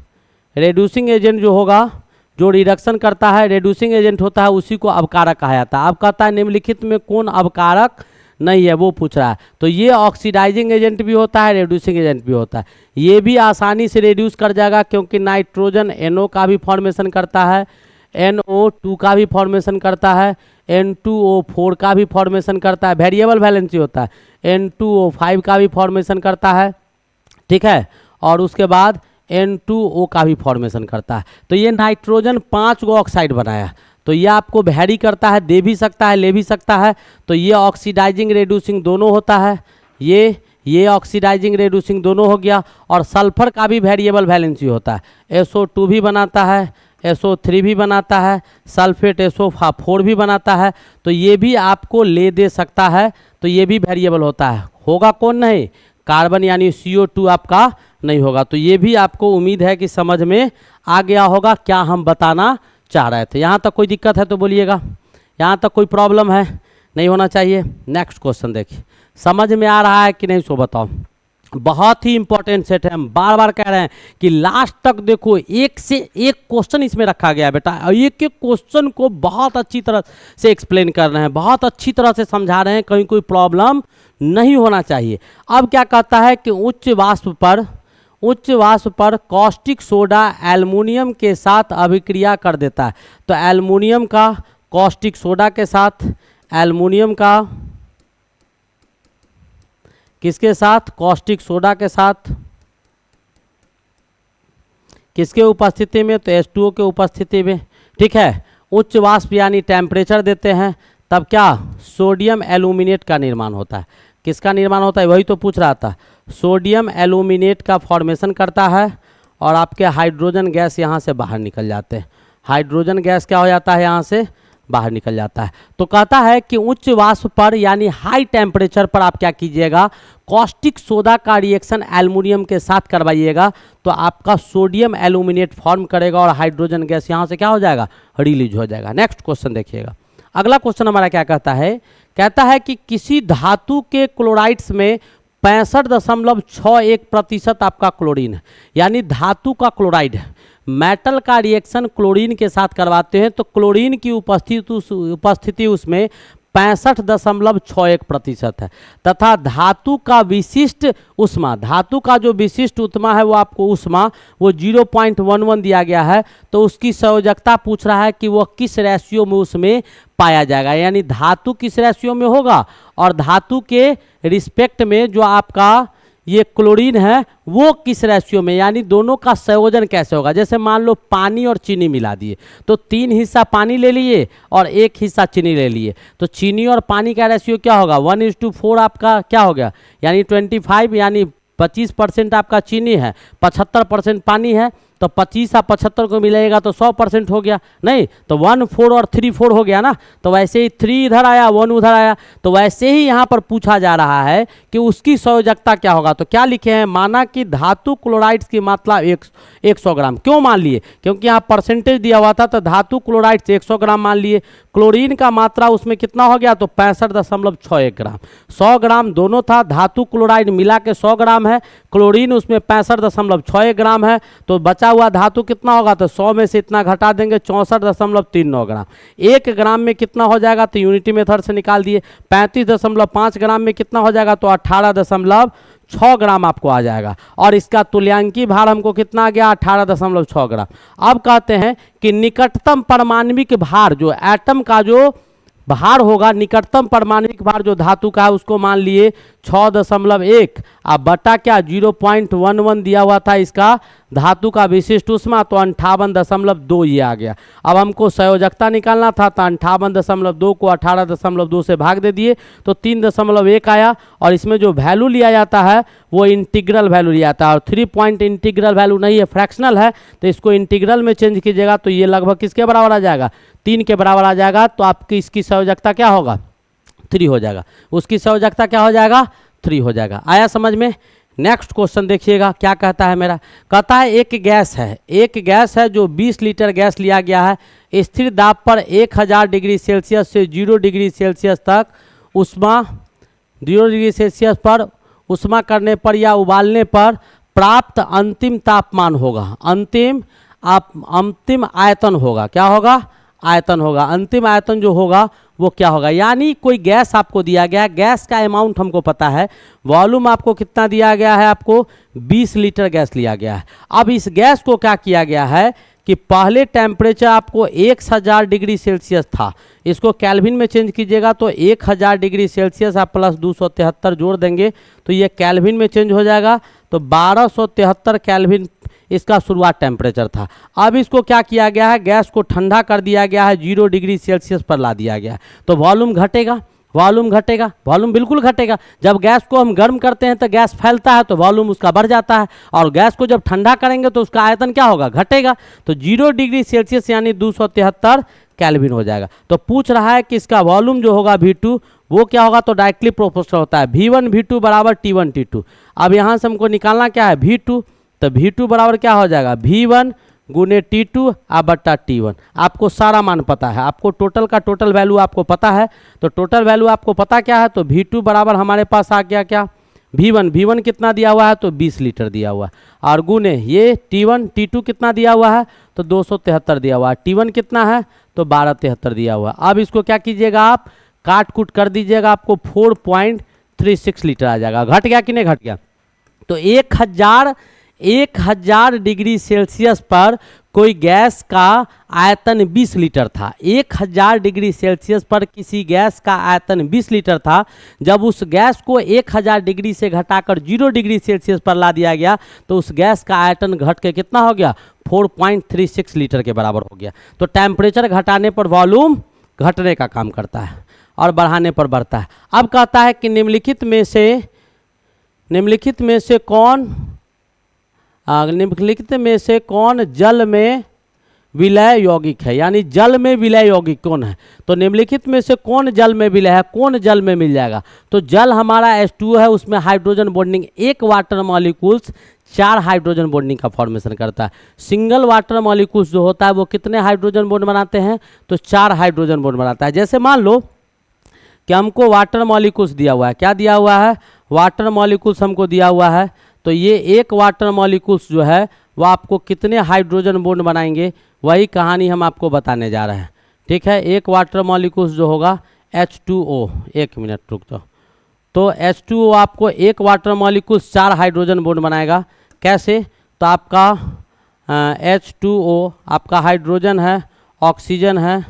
रेड्यूसिंग एजेंट जो होगा, जो रिडक्शन करता है, रेड्यूसिंग एजेंट होता है, उसी को अवकारक कहा जाता है। अब कहता है निम्नलिखित में कौन अवकारक नहीं है, वो पूछ रहा है। तो ये ऑक्सीडाइजिंग एजेंट भी होता है, रेड्यूसिंग एजेंट भी होता है। ये भी आसानी से रेड्यूस कर जाएगा क्योंकि नाइट्रोजन NO का भी फॉर्मेशन करता है, NO2 का भी फॉर्मेशन करता है, N2O4 का भी फॉर्मेशन करता है, वेरिएबल वैलेंसी होता है, N2O5 का भी फॉर्मेशन करता है, ठीक है। और उसके बाद N2O का भी फॉर्मेशन करता है। तो ये नाइट्रोजन 5 गो ऑक्साइड बनाया, तो ये आपको वैरी करता है, दे भी सकता है, ले भी सकता है। तो ये ऑक्सीडाइजिंग रेड्यूसिंग दोनों होता है, ये ऑक्सीडाइजिंग रेड्यूसिंग दोनों हो गया। और सल्फर का भी वेरिएबल वैलेंसी होता है, SO2 भी बनाता है, SO3 भी बनाता है, सल्फेट SO4 भी बनाता है। तो ये भी आपको ले दे सकता है, तो ये भी वेरिएबल होता है। होगा कौन नहीं? कार्बन, यानी CO2 आपका नहीं होगा। तो ये भी आपको उम्मीद है कि समझ में आ गया होगा क्या हम बताना चाह रहे थे। यहाँ तक कोई दिक्कत है तो बोलिएगा, यहाँ तक कोई प्रॉब्लम है, नहीं होना चाहिए। नेक्स्ट क्वेश्चन देखिए, समझ में आ रहा है कि नहीं सो बताओ। बहुत ही इंपॉर्टेंट सेट है, हम बार बार कह रहे हैं कि लास्ट तक देखो, एक से एक क्वेश्चन इसमें रखा गया है बेटा, एक एक क्वेश्चन को बहुत अच्छी तरह से एक्सप्लेन कर रहे हैं, बहुत अच्छी तरह से समझा रहे हैं, कहीं कोई प्रॉब्लम नहीं होना चाहिए। अब क्या कहता है कि उच्च वाष्प पर कॉस्टिक सोडा एल्युमिनियम के साथ अभिक्रिया कर देता है। तो एल्युमिनियम का कॉस्टिक सोडा के साथ, एल्युमिनियम का किसके साथ, कॉस्टिक सोडा के साथ, किसके उपस्थिति में, तो H2O के उपस्थिति में, ठीक है। उच्च वाष्प यानी टेम्परेचर देते हैं, तब क्या सोडियम एल्यूमिनेट का निर्माण होता है। किसका निर्माण होता है, वही तो पूछ रहा था। सोडियम एल्यूमिनेट का फॉर्मेशन करता है और आपके हाइड्रोजन गैस यहाँ से बाहर निकल जाते हैं। हाइड्रोजन गैस क्या हो जाता है, यहाँ से बाहर निकल जाता है। तो कहता है कि उच्च वाष्प पर यानी हाई टेम्परेचर पर आप क्या कीजिएगा, कॉस्टिक सोडा का रिएक्शन एल्युमिनियम के साथ करवाइएगा, तो आपका सोडियम एल्यूमिनेट फॉर्म करेगा और हाइड्रोजन गैस यहाँ से क्या हो जाएगा, रिलीज हो जाएगा। नेक्स्ट क्वेश्चन देखिएगा, अगला क्वेश्चन हमारा क्या कहता है, कहता है कि किसी धातु के क्लोराइड्स में 65.61% आपका क्लोरीन है, यानी धातु का क्लोराइड है। मेटल का रिएक्शन क्लोरीन के साथ करवाते हैं तो क्लोरीन की उपस्थिति उसमें 65.61% है, तथा धातु का विशिष्ट उष्मा, धातु का जो विशिष्ट उष्मा है वो आपको उष्मा वो 0.11 दिया गया है। तो उसकी संयोजकता पूछ रहा है कि वो किस रेशियो में उसमें पाया जाएगा, यानी धातु किस रेशियो में होगा और धातु के रिस्पेक्ट में जो आपका ये क्लोरीन है वो किस रेशियो में, यानी दोनों का संयोजन कैसे होगा। जैसे मान लो पानी और चीनी मिला दिए, तो 3 हिस्सा पानी ले लिए और 1 हिस्सा चीनी ले लिए, तो चीनी और पानी का रेशियो क्या होगा, 1:4 आपका क्या हो गया, यानी 25, यानी 25% आपका चीनी है, 75% पानी है, तो 25 और 75 को मिलेगा तो 100% हो गया, नहीं तो 1 4 और 3 4 हो गया ना। तो वैसे ही 3 इधर आया 1 उधर आया, तो वैसे ही यहाँ पर पूछा जा रहा है कि उसकी संयोजकता क्या होगा। तो क्या लिखे हैं, माना कि धातु क्लोराइड्स की मात्रा 100 ग्राम। क्यों मान लिए, क्योंकि यहाँ परसेंटेज दिया हुआ था, तो धातु क्लोराइड्स 100 ग्राम मान लिए। क्लोरीन का मात्रा उसमें कितना हो गया, तो 65.61 ग्राम। 100 ग्राम दोनों था, धातु क्लोराइड मिला के 100 ग्राम है, क्लोरीन उसमें 65.61 ग्राम है, तो बचा हुआ धातु कितना होगा, तो 100 में से इतना घटा देंगे 64.39 ग्राम। 1 ग्राम में कितना हो जाएगा, तो यूनिटी मेथड से निकाल दिए। 35.5 ग्राम में कितना हो जाएगा, तो 18.6 ग्राम आपको आ जाएगा। और इसका तुल्यांकी भार हमको कितना आ गया, 18.6 ग्राम। अब कहते हैं कि निकटतम परमाणविक भार, जो एटम का जो भार होगा, निकटतम परमाणविक भार जो धातु का है उसको मान लिए 6.1, अब बटा क्या 0.11 दिया हुआ था इसका धातु का विशिष्ट उष्मा, तो 58.2 ये आ गया। अब हमको संयोजकता निकालना था, तो 58.2 को 18.2 से भाग दे दिए तो 3.1 आया। और इसमें जो वैल्यू लिया जाता है वो इंटीग्रल वैल्यू लिया जाता है, और 3 पॉइंट इंटीग्रल वैल्यू नहीं है, फ्रैक्शनल है, तो इसको इंटीग्रल में चेंज कीजिएगा तो ये लगभग किसके बराबर आ जाएगा, 3 के बराबर आ जाएगा। तो आपकी इसकी संयोजकता क्या होगा, 3 हो जाएगा, उसकी संयोजकता क्या हो जाएगा, 3 हो जाएगा। आया समझ में। नेक्स्ट क्वेश्चन देखिएगा क्या कहता है मेरा, कहता है एक गैस है जो 20 लीटर गैस लिया गया है, स्थिर दाब पर 1000 डिग्री सेल्सियस से 0 डिग्री सेल्सियस तक उष्मा, 0 डिग्री सेल्सियस पर उष्मा करने पर या उबालने पर प्राप्त अंतिम तापमान होगा, अंतिम आयतन होगा, क्या होगा, आयतन होगा। अंतिम आयतन जो होगा वो क्या होगा, यानी कोई गैस आपको दिया गया है, गैस का अमाउंट हमको पता है, वॉल्यूम आपको कितना दिया गया है, आपको 20 लीटर गैस लिया गया है। अब इस गैस को क्या किया गया है कि पहले टेम्परेचर आपको 1000 डिग्री सेल्सियस था, इसको केल्विन में चेंज कीजिएगा तो 1000 डिग्री सेल्सियस आप प्लस 273 जोड़ देंगे तो ये केल्विन में चेंज हो जाएगा, तो 1273 केल्विन इसका शुरुआत टेम्परेचर था। अब इसको क्या किया गया है, गैस को ठंडा कर दिया गया है, 0 डिग्री सेल्सियस पर ला दिया गया है, तो वॉल्यूम घटेगा, वॉल्यूम बिल्कुल घटेगा। जब गैस को हम गर्म करते हैं तो गैस फैलता है तो वॉल्यूम उसका बढ़ जाता है, और गैस को जब ठंडा करेंगे तो उसका आयतन क्या होगा, घटेगा। तो 0 डिग्री सेल्सियस यानी 273 केल्विन हो जाएगा। तो पूछ रहा है कि इसका वॉल्यूम जो होगा V2 वो क्या होगा, तो डायरेक्टली प्रोपोर्शनल होता है, V1 V2 बराबर T1 T2। अब यहाँ से हमको निकालना क्या है V2, तो V2 बराबर क्या हो जाएगा, V1 गुने T2 बट्टा T1। आपको सारा मान पता है, आपको टोटल का टोटल वैल्यू आपको पता है। तो टोटल वैल्यू आपको पता क्या है, तो V2 बराबर हमारे पास आ गया क्या, V1 कितना दिया हुआ है, तो 20 लीटर दिया हुआ है, और गुने ये T2 कितना दिया हुआ है, तो 273 दिया हुआ है। T1 कितना है, तो 1273 दिया हुआ है। अब इसको क्या कीजिएगा, आप काट कूट कर दीजिएगा, आपको 4.36 लीटर आ जाएगा। घट गया कि नहीं घट गया। तो 1000 डिग्री सेल्सियस पर कोई गैस का आयतन 20 लीटर था। 1000 डिग्री सेल्सियस पर किसी गैस का आयतन 20 लीटर था। जब उस गैस को 1000 डिग्री से घटाकर 0 डिग्री सेल्सियस पर ला दिया गया तो उस गैस का आयतन घट के कितना हो गया, 4.36 लीटर के बराबर हो गया। तो टेम्परेचर घटाने पर वॉल्यूम घटने का काम करता है और बढ़ाने पर बढ़ता है। अब कहता है कि निम्नलिखित में से कौन जल में विलय यौगिक है, यानी जल में विलय यौगिक कौन है। तो निम्नलिखित में से कौन जल में विलय है, कौन जल में मिल जाएगा। तो जल हमारा H2 है, उसमें हाइड्रोजन बॉन्डिंग, एक वाटर मॉलिक्यूल्स 4 हाइड्रोजन बॉन्डिंग का फॉर्मेशन करता है। सिंगल वाटर मॉलिक्यूल्स जो होता है वो कितने हाइड्रोजन बॉन्ड बनाते हैं, तो 4 हाइड्रोजन बॉन्ड बनाता है। जैसे मान लो कि हमको वाटर मॉलिक्यूल्स दिया हुआ है, क्या दिया हुआ है, वाटर मॉलिक्यूल्स हमको दिया हुआ है। तो ये एक वाटर मॉलिक्यूल्स जो है वो आपको कितने हाइड्रोजन बॉन्ड बनाएंगे, वही कहानी हम आपको बताने जा रहे हैं। ठीक है, एक वाटर मॉलिक्यूल्स जो होगा H2O, एक मिनट रुक जाओ। तो H2O आपको एक वाटर मॉलिक्यूल्स 4 हाइड्रोजन बॉन्ड बनाएगा। कैसे, तो आपका H2O आपका हाइड्रोजन है, ऑक्सीजन है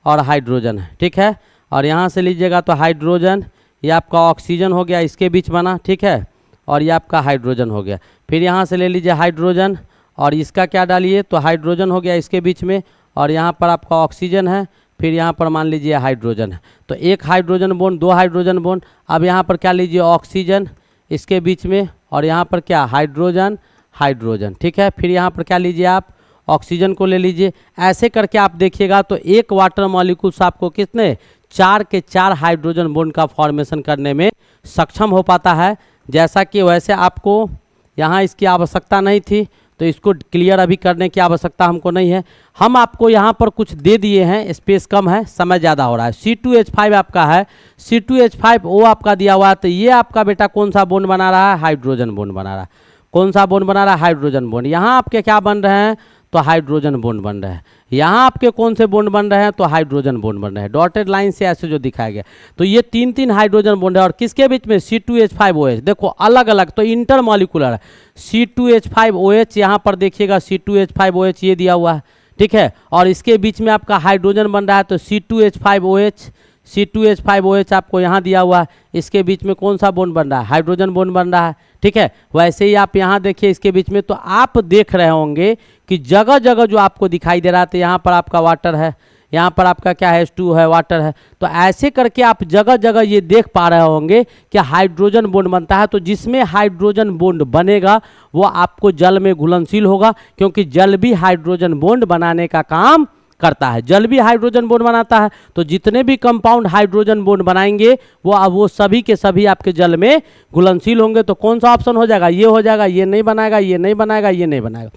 और हाइड्रोजन है। ठीक है, और यहाँ से लीजिएगा तो हाइड्रोजन, ये आपका ऑक्सीजन हो गया, इसके बीच बना। ठीक है, और ये आपका हाइड्रोजन हो गया। फिर यहाँ से ले लीजिए हाइड्रोजन और इसका क्या डालिए, तो हाइड्रोजन हो गया इसके बीच में, और यहाँ पर आपका ऑक्सीजन है, फिर यहाँ पर मान लीजिए हाइड्रोजन है। तो एक हाइड्रोजन बॉन्ड, 2 हाइड्रोजन बॉन्ड। अब यहाँ पर क्या लीजिए, ऑक्सीजन इसके बीच में, और यहाँ पर क्या, हाइड्रोजन हाइड्रोजन। ठीक है, फिर यहाँ पर क्या लीजिए, आप ऑक्सीजन को ले लीजिए। ऐसे करके आप देखिएगा तो एक वाटर मॉलिक्यूल्स आपको कितने, 4 के 4 हाइड्रोजन बॉन्ड का फॉर्मेशन करने में सक्षम हो पाता है। जैसा कि वैसे आपको यहाँ इसकी आवश्यकता नहीं थी, तो इसको क्लियर अभी करने की आवश्यकता हमको नहीं है। हम आपको यहाँ पर कुछ दे दिए हैं, स्पेस कम है, समय ज़्यादा हो रहा है। C2H5 आपका है, C2H5O आपका दिया हुआ है। तो ये आपका बेटा कौन सा बॉन्ड बना रहा है, हाइड्रोजन बॉन्ड बना रहा है। कौन सा बॉन्ड बना रहा है, हाइड्रोजन बॉन्ड। यहाँ आपके क्या बन रहे हैं, तो हाइड्रोजन बॉन्ड बन रहे हैं। यहाँ आपके कौन से बॉन्ड बन रहे हैं, तो हाइड्रोजन बॉन्ड बन रहे हैं। डॉटेड लाइन से ऐसे जो दिखाया गया, तो ये 3 हाइड्रोजन बॉन्ड है। और किसके बीच में, C2H5OH। देखो अलग अलग, तो इंटर मॉलिकुलर है। C2H5OH यहाँ पर देखिएगा, C2H5OH ये दिया हुआ है। ठीक है, और इसके बीच में आपका हाइड्रोजन बन रहा है, तो C2H5OH आपको यहाँ दिया हुआ है। इसके बीच में कौन सा बॉन्ड बन रहा है, हाइड्रोजन बॉन्ड बन रहा है। ठीक है, वैसे ही आप यहाँ देखिए इसके बीच में, तो आप देख रहे होंगे कि जगह जगह जो आपको दिखाई दे रहा है, तो यहाँ पर आपका वाटर है, यहाँ पर आपका क्या है, H2 है, वाटर है। तो ऐसे करके आप जगह जगह ये देख पा रहे होंगे कि हाइड्रोजन बॉन्ड बनता है। तो जिसमें हाइड्रोजन बॉन्ड बनेगा वो आपको जल में घुलनशील होगा, क्योंकि जल भी हाइड्रोजन बॉन्ड बनाने का काम करता है। जल भी हाइड्रोजन बॉन्ड बनाता है। तो जितने भी कंपाउंड हाइड्रोजन बॉन्ड बनाएंगे वो सभी के सभी आपके जल में घुलनशील होंगे। तो कौन सा ऑप्शन हो जाएगा, ये हो जाएगा। ये नहीं बनाएगा, ये नहीं बनाएगा, ये नहीं बनाएगा।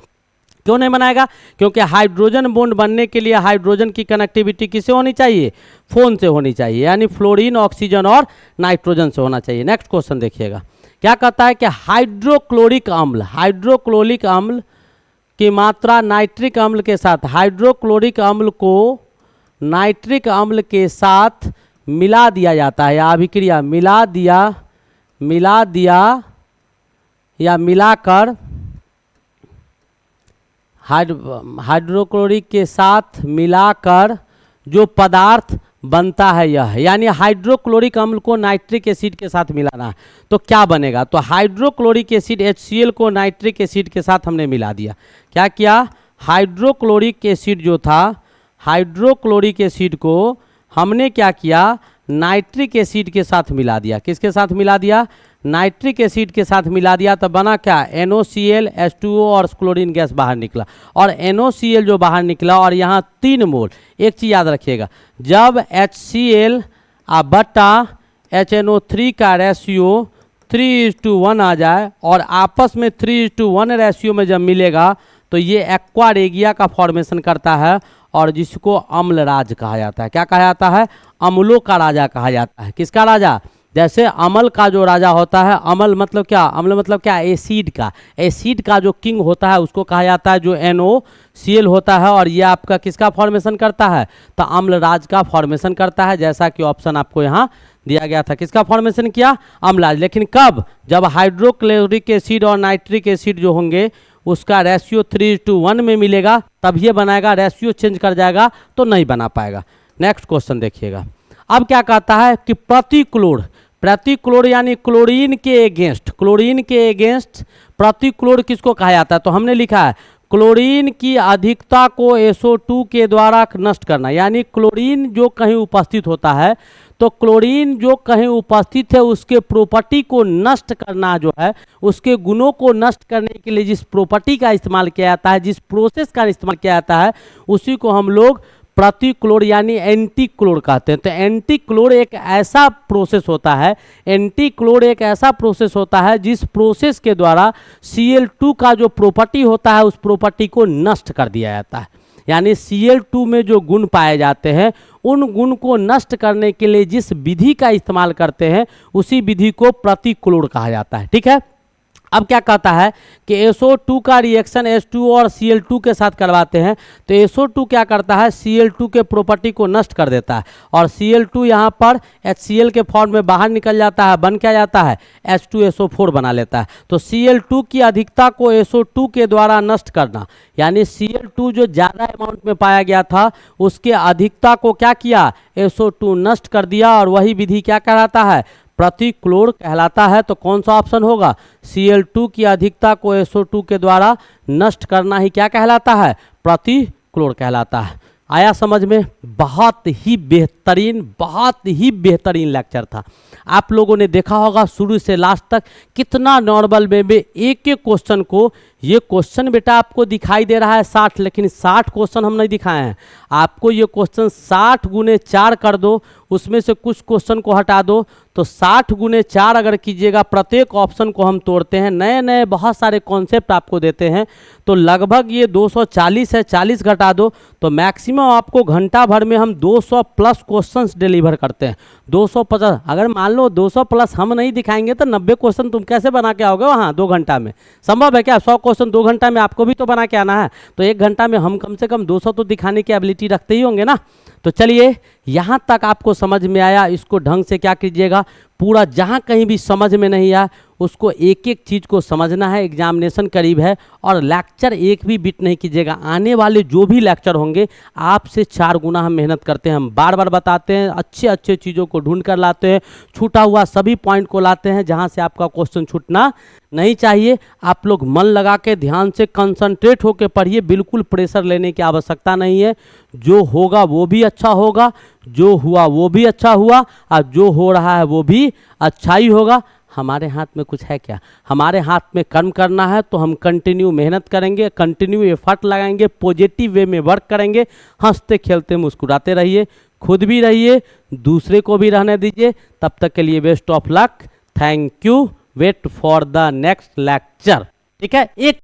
क्यों नहीं बनाएगा, क्योंकि हाइड्रोजन बॉन्ड बनने के लिए हाइड्रोजन की कनेक्टिविटी किससे होनी चाहिए, फोन से होनी चाहिए, यानी फ्लोरीन, ऑक्सीजन और नाइट्रोजन से होना चाहिए। नेक्स्ट क्वेश्चन देखिएगा, क्या कहता है कि हाइड्रोक्लोरिक अम्ल की मात्रा नाइट्रिक अम्ल के साथ, हाइड्रोक्लोरिक अम्ल को नाइट्रिक अम्ल के साथ मिला दिया जाता है, या अभिक्रिया मिला दिया या मिलाकर हाइड्रोक्लोरिक के साथ मिलाकर जो पदार्थ बनता है यह, यानी हाइड्रोक्लोरिक अम्ल को नाइट्रिक एसिड के साथ मिलाना है। तो क्या बनेगा, तो हाइड्रोक्लोरिक एसिड HCl को नाइट्रिक एसिड के साथ हमने मिला दिया। क्या किया, हाइड्रोक्लोरिक एसिड जो था, हाइड्रोक्लोरिक एसिड को हमने क्या किया, नाइट्रिक एसिड के साथ मिला दिया। किसके साथ मिला दिया, नाइट्रिक एसिड के साथ मिला दिया। तो बना क्या, NOCl, H2O और क्लोरीन गैस बाहर निकला। और NOCl जो बाहर निकला, और यहाँ 3 मोल, एक चीज़ याद रखिएगा, जब HCl बटा HNO3 का रेशियो 3:1 आ जाए और आपस में 3:1 रेशियो में जब मिलेगा, तो ये एक्वा रेगिया का फॉर्मेशन करता है और जिसको अम्लराज कहा जाता है। क्या कहा जाता है? अम्लों का राजा कहा जाता है। किसका राजा? जैसे अमल का जो राजा होता है, अमल मतलब क्या? अम्ल मतलब क्या? एसिड का। एसिड का जो किंग होता है उसको कहा जाता है जो NOCl होता है, और ये आपका किसका फॉर्मेशन करता है? तो अम्लराज का फॉर्मेशन करता है, जैसा कि ऑप्शन आपको यहाँ दिया गया था। किसका फॉर्मेशन किया? अम्लराज। लेकिन कब? जब हाइड्रोक्लोरिक एसिड और नाइट्रिक एसिड जो होंगे उसका रेशियो 3:1 में मिलेगा तब ये बनाएगा, रेशियो चेंज कर जाएगा तो नहीं बना पाएगा। नेक्स्ट क्वेश्चन देखिएगा। अब क्या कहता है कि प्रतिक्लोर यानी क्लोरीन के एगेंस्ट, क्लोरीन के एगेंस्ट प्रतिक्लोर किसको कहा जाता है? तो हमने लिखा है क्लोरीन की अधिकता को SO2 के द्वारा नष्ट करना, यानी क्लोरीन जो कहीं उपस्थित होता है तो क्लोरीन जो कहीं उपस्थित है उसके प्रॉपर्टी को नष्ट करना जो है, उसके गुणों को नष्ट करने के लिए जिस प्रॉपर्टी का इस्तेमाल किया जाता है, जिस प्रोसेस का इस्तेमाल किया जाता है, उसी को हम लोग प्रतिक्लोर यानी एंटीक्लोर कहते हैं। तो एंटीक्लोर एक ऐसा प्रोसेस होता है, एंटीक्लोर एक ऐसा प्रोसेस होता है जिस प्रोसेस के द्वारा Cl2 का जो प्रॉपर्टी होता है उस प्रॉपर्टी को नष्ट कर दिया जाता है। यानी Cl2 में जो गुण पाए जाते हैं उन गुण को नष्ट करने के लिए जिस विधि का इस्तेमाल करते हैं उसी विधि को प्रतिक्लोर कहा जाता है। ठीक है। अब क्या कहता है कि SO2 का रिएक्शन H2O और Cl2 के साथ करवाते हैं तो SO2 क्या करता है? Cl2 के प्रॉपर्टी को नष्ट कर देता है और Cl2 यहाँ पर HCl के फॉर्म में बाहर निकल जाता है, बन क्या जाता है? H2SO4 बना लेता है। तो Cl2 की अधिकता को SO2 के द्वारा नष्ट करना, यानी Cl2 जो ज़्यादा अमाउंट में पाया गया था उसके अधिकता को क्या किया? SO2 नष्ट कर दिया, और वही विधि क्या कहलाता है? प्रतिक्लोर कहलाता है। तो कौन सा ऑप्शन होगा? Cl2 की अधिकता को SO2 के द्वारा नष्ट करना ही क्या कहलाता है? प्रतिक्लोर कहलाता है। आया समझ में? बहुत ही बेहतरीन लेक्चर था। आप लोगों ने देखा होगा शुरू से लास्ट तक कितना नॉर्मल वे में एक एक क्वेश्चन को, ये क्वेश्चन बेटा आपको दिखाई दे रहा है 60, लेकिन 60 क्वेश्चन हम नहीं दिखाए हैं आपको। ये क्वेश्चन 60 गुने 4 कर दो, उसमें से कुछ क्वेश्चन को हटा दो तो 60 गुने 4 अगर कीजिएगा, प्रत्येक ऑप्शन को हम तोड़ते हैं, नए नए बहुत सारे कॉन्सेप्ट आपको देते हैं, तो लगभग ये 240 है, 40 घटा दो तो मैक्सिमम आपको घंटा भर में हम 200 प्लस क्वेश्चंस डिलीवर करते हैं। 250, अगर मान लो 200 प्लस हम नहीं दिखाएंगे तो 90 क्वेश्चन तुम कैसे बना के आओगे वहाँ 2 घंटा में? संभव है क्या? 100 क्वेश्चन 2 घंटा में आपको भी तो बना के आना है, तो 1 घंटा में हम कम से कम 200 तो दिखाने की एबिलिटी रखते ही होंगे ना। तो चलिए, यहाँ तक आपको समझ में आया, इसको ढंग से क्या कीजिएगा, पूरा जहाँ कहीं भी समझ में नहीं आया उसको एक एक चीज़ को समझना है। एग्जामिनेशन करीब है और लेक्चर एक भी बिट नहीं कीजिएगा। आने वाले जो भी लेक्चर होंगे आपसे 4 गुना हम मेहनत करते हैं, हम बार बार बताते हैं, अच्छे अच्छे चीज़ों को ढूंढ कर लाते हैं, छूटा हुआ सभी पॉइंट को लाते हैं जहाँ से आपका क्वेश्चन छूटना नहीं चाहिए। आप लोग मन लगा के ध्यान से कंसंट्रेट होकर पढ़िए, बिल्कुल प्रेशर लेने की आवश्यकता नहीं है। जो होगा वो भी अच्छा होगा, जो हुआ वो भी अच्छा हुआ, और जो हो रहा है वो भी अच्छा ही होगा। हमारे हाथ में कुछ है क्या? हमारे हाथ में कर्म करना है तो हम कंटिन्यू मेहनत करेंगे, कंटिन्यू एफर्ट लगाएंगे, पॉजिटिव वे में वर्क करेंगे, हंसते खेलते मुस्कुराते रहिए, खुद भी रहिए, दूसरे को भी रहने दीजिए। तब तक के लिए best of luck, thank you, wait for the next lecture. ठीक है। एक